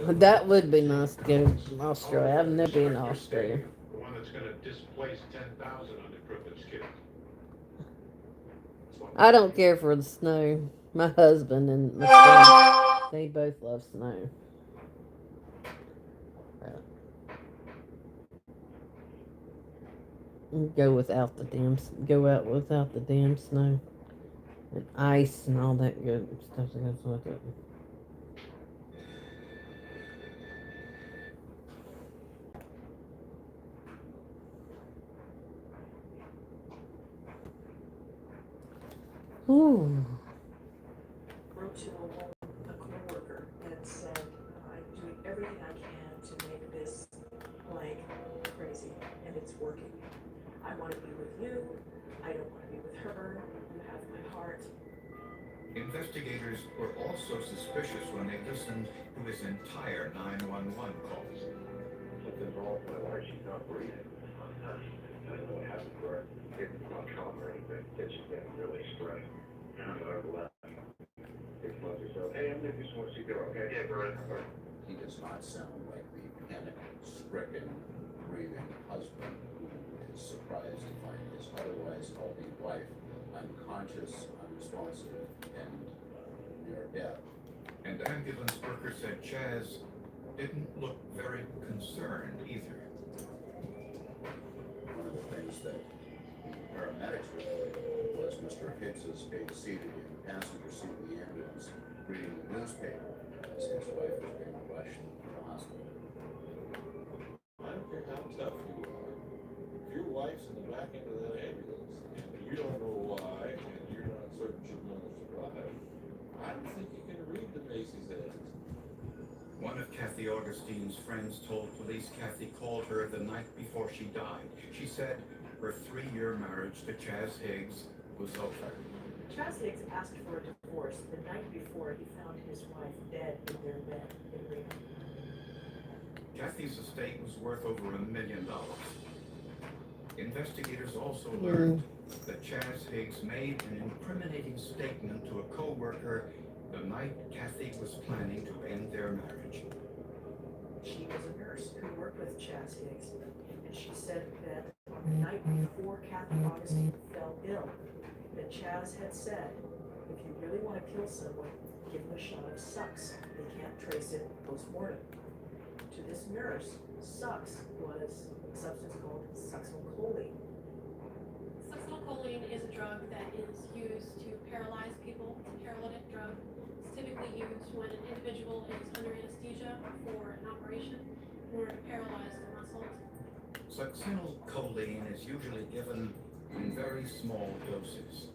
That would be nice to go to Australia. I've never been to Australia. The one that's gonna displace 10,000 underprivileged kids. I don't care for the snow. My husband and my son, they both love snow. Go out without the damn snow and ice and all that good stuff that goes with it. Ooh. Wrote to a coworker and said, I'm doing everything I can to make this blank crazy, and it's working. I want to be with you. I don't want to be with her. You have my heart. Investigators were also suspicious when they listened to his entire 911 calls. what's involved in my life. She's not breathing. I don't know what happened to her. It's not trauma or anything. It's just getting really stressed. Over the last 6 months or so. Hey, I'm Nick. Just want to see if you're okay. Yeah, go ahead. He does not sound like the panic-stricken, grieving husband who is surprised to find his otherwise healthy wife unconscious, unresponsive, and near death. And ambulance workers said Chaz didn't look very concerned either. One of the things that paramedics reported was Mr. Hicks's being seated in the passenger seat of the ambulance, reading the newspaper as his wife was being rushed to the hospital. I don't care how tough you are. If your wife's in the back end of that ambulance and you don't know why and you're not certain she's going to survive, I don't think you can read the Macy's ads. One of Kathy Augustine's friends told police Kathy called her the night before she died. She said her 3-year marriage to Chaz Higgs was over. Chaz Higgs asked for a divorce the night before he found his wife dead in their bed in Reno. Kathy's estate was worth over $1 million. Investigators also learned that Chaz Higgs made an incriminating statement to a co-worker the night Kathy was planning to end their marriage. She was a nurse who worked with Chaz Higgs, and she said that on the night before Kathy Augustine fell ill, that Chaz had said, if you really want to kill someone, give them a shot of Sucks. They can't trace it post-mortem. To this nurse, Sucks was a substance called succinylcholine. Succinylcholine is a drug that is used to paralyze people. It's a paralytic drug. It's typically used when an individual is under anesthesia for an operation in order to paralyze their muscles. Succinylcholine is usually given in very small doses.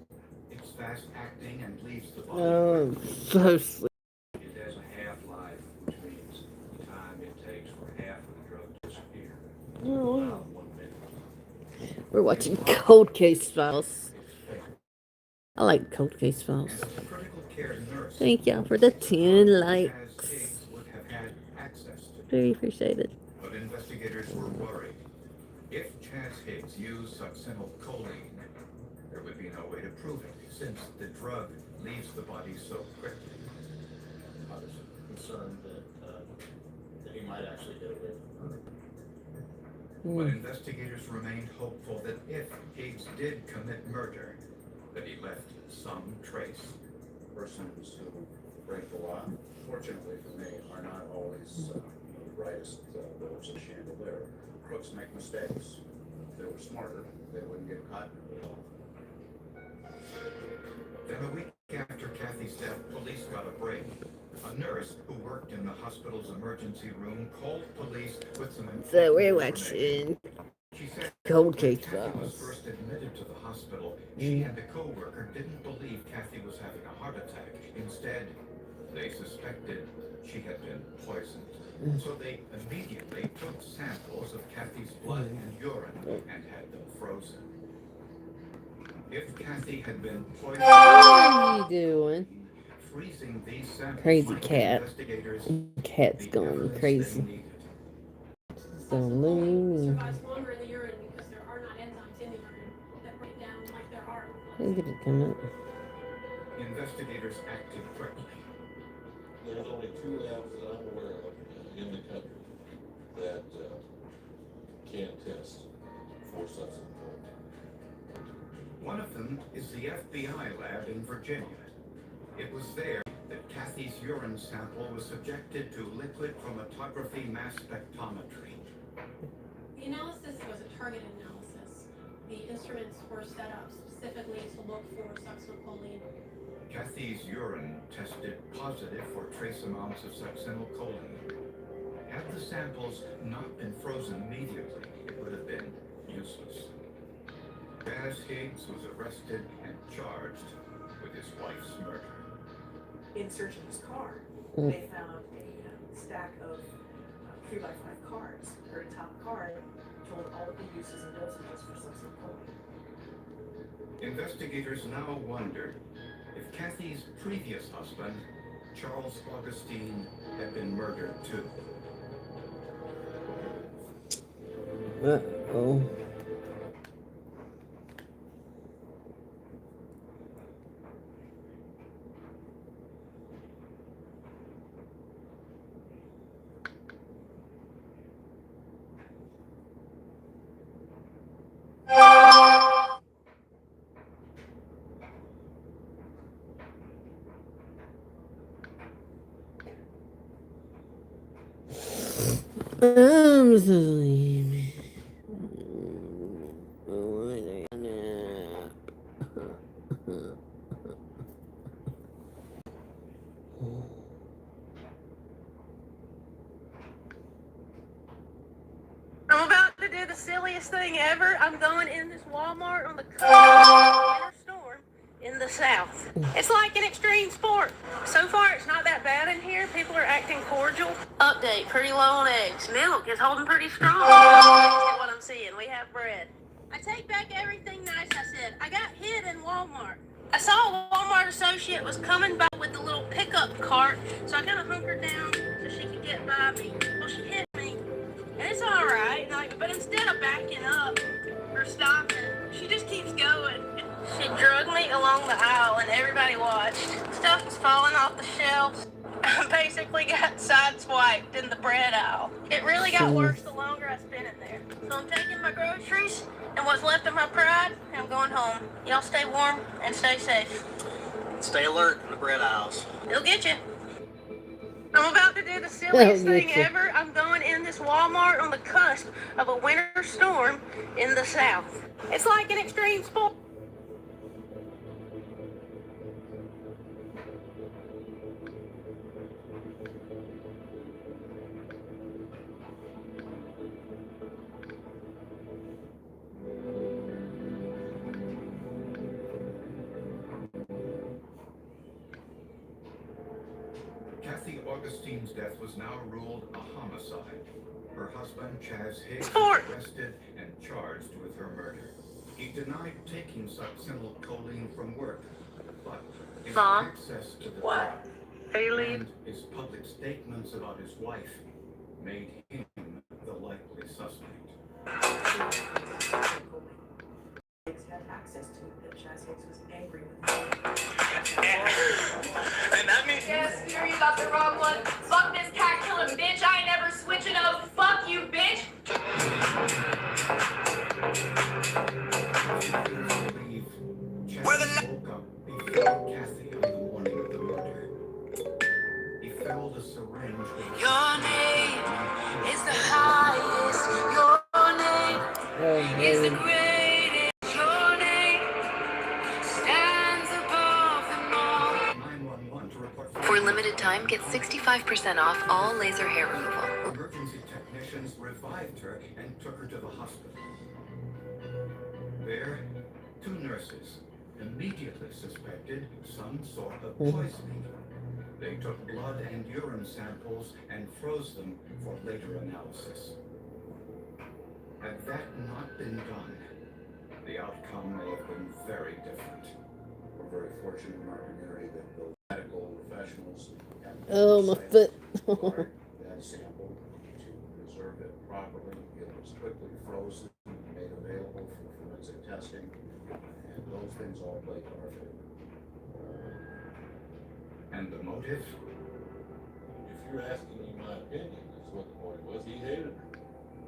It's fast-acting and leaves the body. Oh, so sleepy. It has a half-life, which means the time it takes for half of the drug to disappear. Oh. 1 minute. We're watching Cold Case Files. I like Cold Case Files. Thank y'all for the 10 likes. Would have had access to. Very appreciated. But investigators were worried. If Chaz Higgs used succinylcholine, there would be no way to prove it, since the drug leaves the body so quickly. I was concerned that he might actually get away from her. But investigators remained hopeful that if Higgs did commit murder, that he left some trace. Persons who break the law, fortunately for me, are not always the brightest bulbs in the chandelier. Crooks make mistakes. If they were smarter, they wouldn't get caught in it all. Then a week after Kathy's death, police got a break. A nurse who worked in the hospital's emergency room called police with some information. So we're watching She said Cold Case Kathy was Files. first admitted to the hospital. She and a co-worker didn't believe Kathy was having a heart attack. Instead, they suspected she had been poisoned. So they immediately took samples of Kathy's blood and urine and had them frozen. If Kathy had been poisoned, What are you doing? freezing these samples Crazy might give cat. investigators Cat's the going evidence they crazy. needed. So lean. Survives longer in the urine because there are not enzymes in the urine that break down like there are in Look at it come up. Investigators acted quickly. There's only 2 labs that I'm aware of in the country that can test for substance. One of them is the FBI lab in Virginia. It was there that Kathy's urine sample was subjected to liquid chromatography mass spectrometry. The analysis was a targeted analysis. The instruments were set up specifically to look for succinylcholine. Kathy's urine tested positive for trace amounts of succinylcholine. Had the samples not been frozen immediately, it would have been useless. Chaz Higgs was arrested and charged with his wife's murder. In searching his car, they found a stack of 3x5 cards. The very top card told all of the uses and dosages for succinylcholine. Investigators now wondered if Kathy's previous husband, Charles Augustine, had been murdered too. Uh-oh. I'm sleepy. I'm about to do the silliest thing ever. I'm going in this Walmart on the coast of a winter storm in the south. It's like an extreme sport. So far, it's not that bad in here. People are acting cordial. Update, pretty low on eggs. Milk is holding pretty strong. That's what I'm seeing. We have bread. I take back everything nice I said. I got hit in Walmart. I saw a Walmart associate was coming by with the little pickup cart, so I kind of hunkered down so she could get by me. Well, she hit me. And it's all right, but instead of backing up or stopping, she just keeps going. She drugged me along the aisle, and everybody watched. Stuff was falling off the shelves. I basically got sideswiped in the bread aisle. It really got worse the longer I spent in there. So I'm taking my groceries and what's left of my pride, and I'm going home. Y'all stay warm and stay safe. Stay alert in the bread aisles. They'll get you. I'm about to do the silliest thing ever. I'm going in this Walmart on the cusp of a winter storm in the south. It's like an extreme sport. Kathy Augustine's death was now ruled a homicide. Her husband, Chaz Higgs, Sport. was arrested and charged with her murder. He denied taking succinylcholine from work, but his access to the drug and his public statements about his wife made him the likely suspect. Had access to it, that Chaz Higgs was angry with him. And that means... Yes, sure, you got the wrong one. Fuck this cat killing bitch. I ain't never switching up. Fuck you, bitch. Where the woke up before Kathy on the morning of the murder. He filled a syringe with Your name is the highest. Your name is the greatest. Your name stands above them all. 911 to report For a limited time, get 65% off all laser hair removal. Emergency technicians revived her and took her to the hospital. There, two nurses immediately suspected some sort of poisoning. They took blood and urine samples and froze them for later analysis. Had that not been done, the outcome may have been very different. We're very fortunate in our community that the medical professionals have Oh, my foot. that sample to preserve it properly. It was quickly frozen, made available for forensic testing, and those things all played to our favor. And the motive? If you're asking me my opinion, that's what the motive was. He hated her.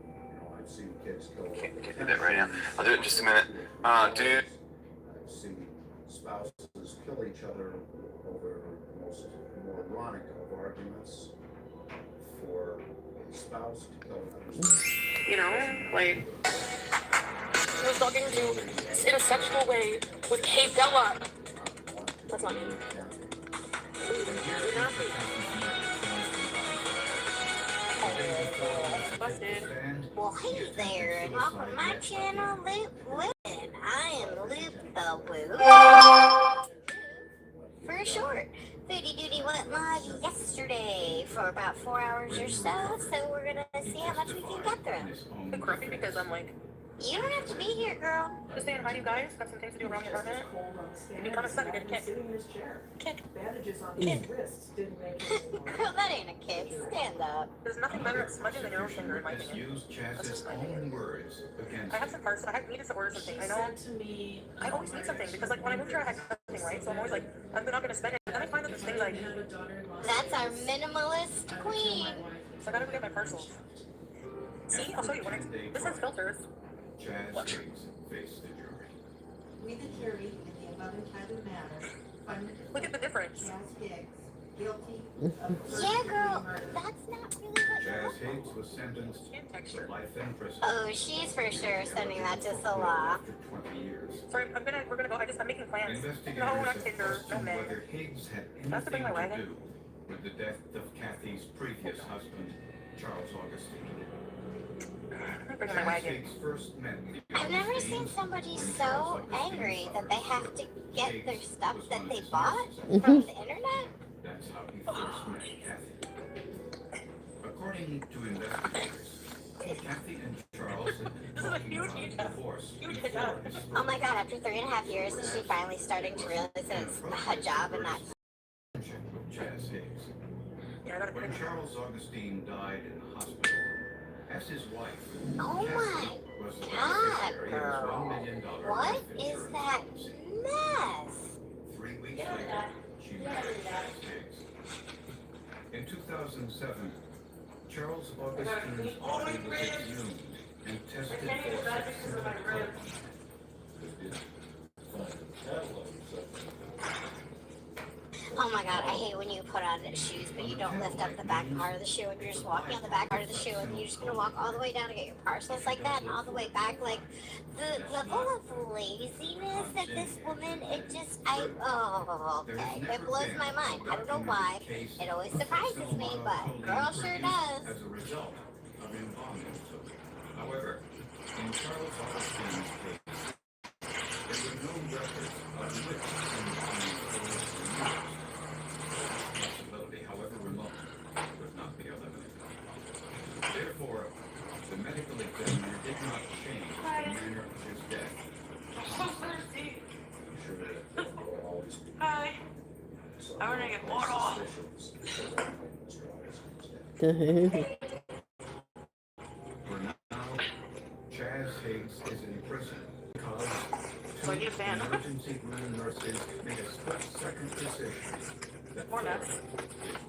You know, I've seen kids killed. Do that right now. I'll do it in just a minute. Dude. I've seen spouses kill each other over the most moronic of arguments for a spouse to kill another spouse. You know, like, he was talking to in a sexual way with Kate Della. That's not me. Well, hey there, and welcome to my channel, Loop Women. I am Loop the Woo. For short, Foodie Duty went live yesterday for about 4 hours or so we're gonna see how much we can get through. I'm crying because I'm like You don't have to be here, girl. Just saying hi to you guys. Got some things to do around the apartment. You kind of suck. You didn't kick. Kick. Bandages on his wrists didn't make it anymore. Girl, that ain't a kick. Stand up. There's nothing better at smudging than your own finger, in my Has opinion. used Chaz's own words against I have some parts. I needed to order something. I know. I always need something because, like, when I moved here, I had nothing, right? So I'm always like, I'm not gonna spend it. And then I find that there's things like. That's our minimalist queen. So I gotta go get my parcels. See, I'll show you when this has filters. Chaz Higgs faced the jury. We, the jury, in the above entitled matter, find the Look at the difference. Chaz Higgs guilty Yeah, girl, that's not really what Chaz Higgs was sentenced to life in prison. Oh, she's for sure sending that to Salah. After 20 years. So we're gonna go. I'm making plans. Investigators No, not have Tinder, no questioned men. whether Higgs had That's to bring anything my to wagon. do with the death of Kathy's previous husband, Charles Augustine. Bring my Chaz wagon. Higgs first met the I've never seen Augustines somebody when so Charles Augustine angry that suffered they have to stroke. get their Higgs stuff was that one of they his bought nurses. from the internet. That's how he first met Kathy. According to investigators, Kathy and Charles had been talking about a divorce before his stroke. Oh my god, after 3.5 years, is she finally starting to realize that it's a job and not. With Chaz Higgs. Yeah, I gotta When Charles Augustine died in the hospital, as his wife, Oh Kathy my was the god, beneficiary of his $1 girl. million What life is insurance that policy. mess? 3 weeks later, she married Chaz Higgs. In 2007, Charles Augustine's body was exhumed and tested for synthetic carbon. They did find a catalog of something. Oh my god, I hate when you put on shoes, but you don't lift up the back part of the shoe, and you're just walking on the back part of the shoe, and you're just gonna walk all the way down to get your parcels like that, and all the way back. Like, the level of laziness that this woman, oh, okay, it blows my mind. I don't know why. It always surprises me, but girl sure does. As a result of embalming fluid. However, in Charles Augustine's case, there were no records of which embalming fluid was used. Possibility, however remote, would not be eliminated. Therefore, the medical examiner did not change the manner of his death. So thirsty. I'm sure that there will always be Hi. some I wanna get water. suspicions because of Mr. Augustine. For now, Chaz Higgs is in prison because So I need a fan. emergency room nurses made a split-second decision that More nuts. is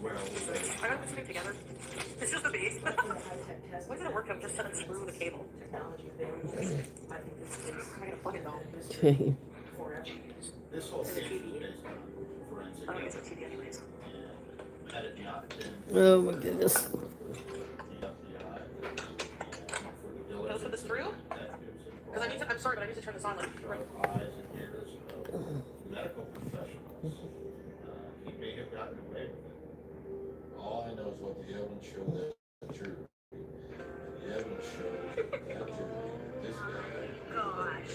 well I gotta put something together. It's just a base. Why does it work out just to unscrew the cable? Technology available. I think this is I'm gonna plug it though. Okay. forever. This whole case is based on forensic I don't use evidence. the TV anyways. Had it not been Oh my goodness. the FBI, for the Those for the screw? Because I'm sorry, but I need to turn this on. Like, right. eyes and ears of medical professionals, he may have gotten away with it. All I know is what the evidence showed that jury. The evidence showed that jury, this guy. Gosh.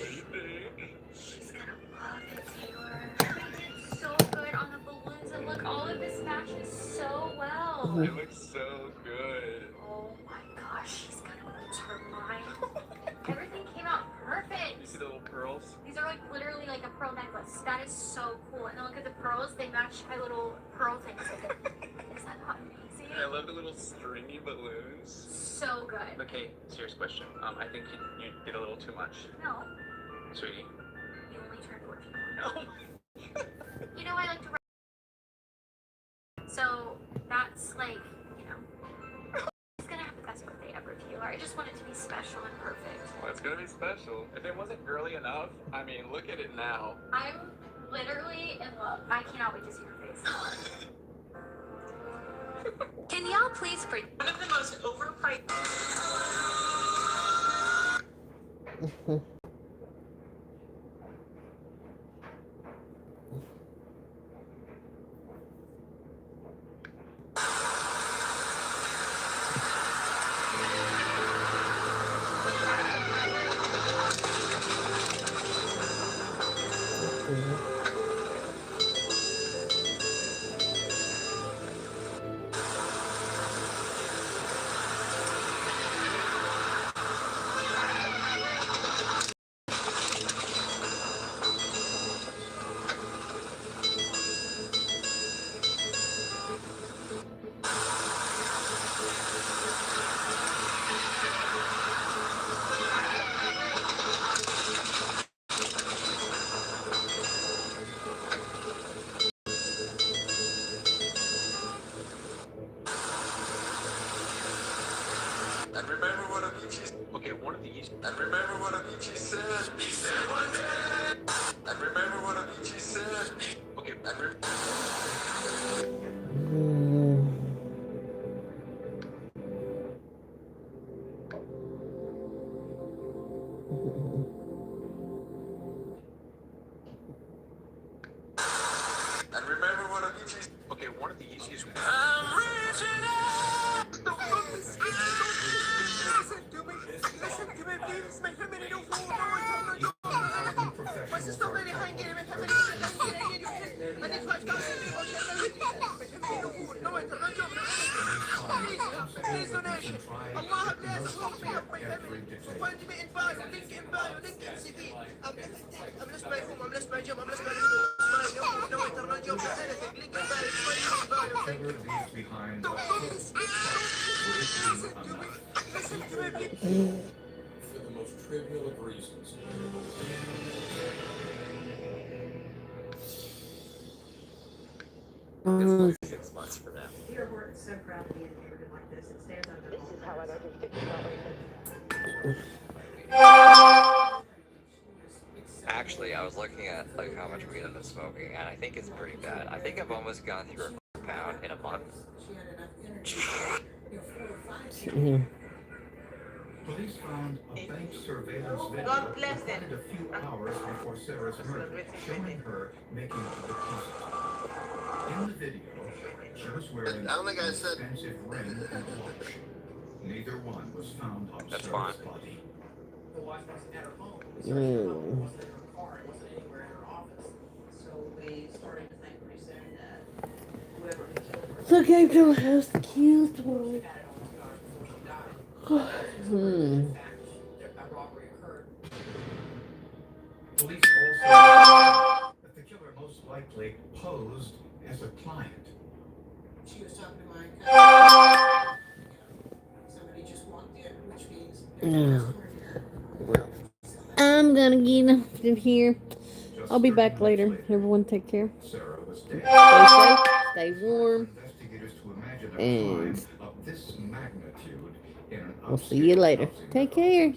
She's gonna love it, Taylor. We did so good on the balloons, and look, all of this matches so well. It looks so good. Oh my gosh, she's gonna lose her mind. Everything came out perfect. You see the little pearls? These are like literally like a pearl necklace. That is so cool. And then look at the pearls, they match my little pearl things. Is that not amazing? I love the little stringy balloons. So good. Okay, serious question. I think you did a little too much. No, Sweetie. you only turned 14. No. You know, I like to write. So that's like, you know, it's gonna have the best birthday ever, Taylor. I just want it to be special and perfect. Well, it's gonna be special. If it wasn't girly enough, I mean, look at it now. I'm literally in love. I cannot wait to see your face. Can y'all please bring One of the most overpriced. And remember what Avicii said. He said one day. And remember what Avicii said. Okay, and remember what Avicii said. Okay, one of the easiest ones. I'm reaching out. Listen to me. Listen to me, please. My family don't hold on. My sister really hanging. My family hanging. And it's like God said, people shall know it. My family don't hold on. Please donation. Allah bless hold me up my family. Find me in bio, link in bio, link in CD. I'm less by home, I'm less by job, I'm less by school. No internal job, anything. Link in bio, find me in bio. Thank you. Don't listen to me. Listen to me. For the most trivial of reasons. It's 6 months for them. Dear Horton, so proud to be in a neighborhood like this. It stands out. This is how I got to Actually, I was looking at like how much weed I've been smoking, and I think it's pretty bad. I think I've almost gone through a pound in a month. Police found a bank surveillance video recorded a few hours before Sarah's murder, showing her making a deposit. In the video, she was wearing an expensive ring and watch. Neither one was found on Sarah's body. The watch wasn't at her home. It wasn't in her car. It wasn't anywhere in her office. So we started to think pretty soon that whoever had killed her. So came to the house to kill the She had it almost 2 hours before she died. A robbery occurred. Police also found that the killer most likely posed as a client. She was talking to my cousin. Somebody just walked in, which means No. Well, I'm gonna get up in here. I'll be back later. Everyone take care. Sarah was dead. Stay safe, stay warm, Investigators to imagine a and crime of this magnitude in an we'll see you later. Take care.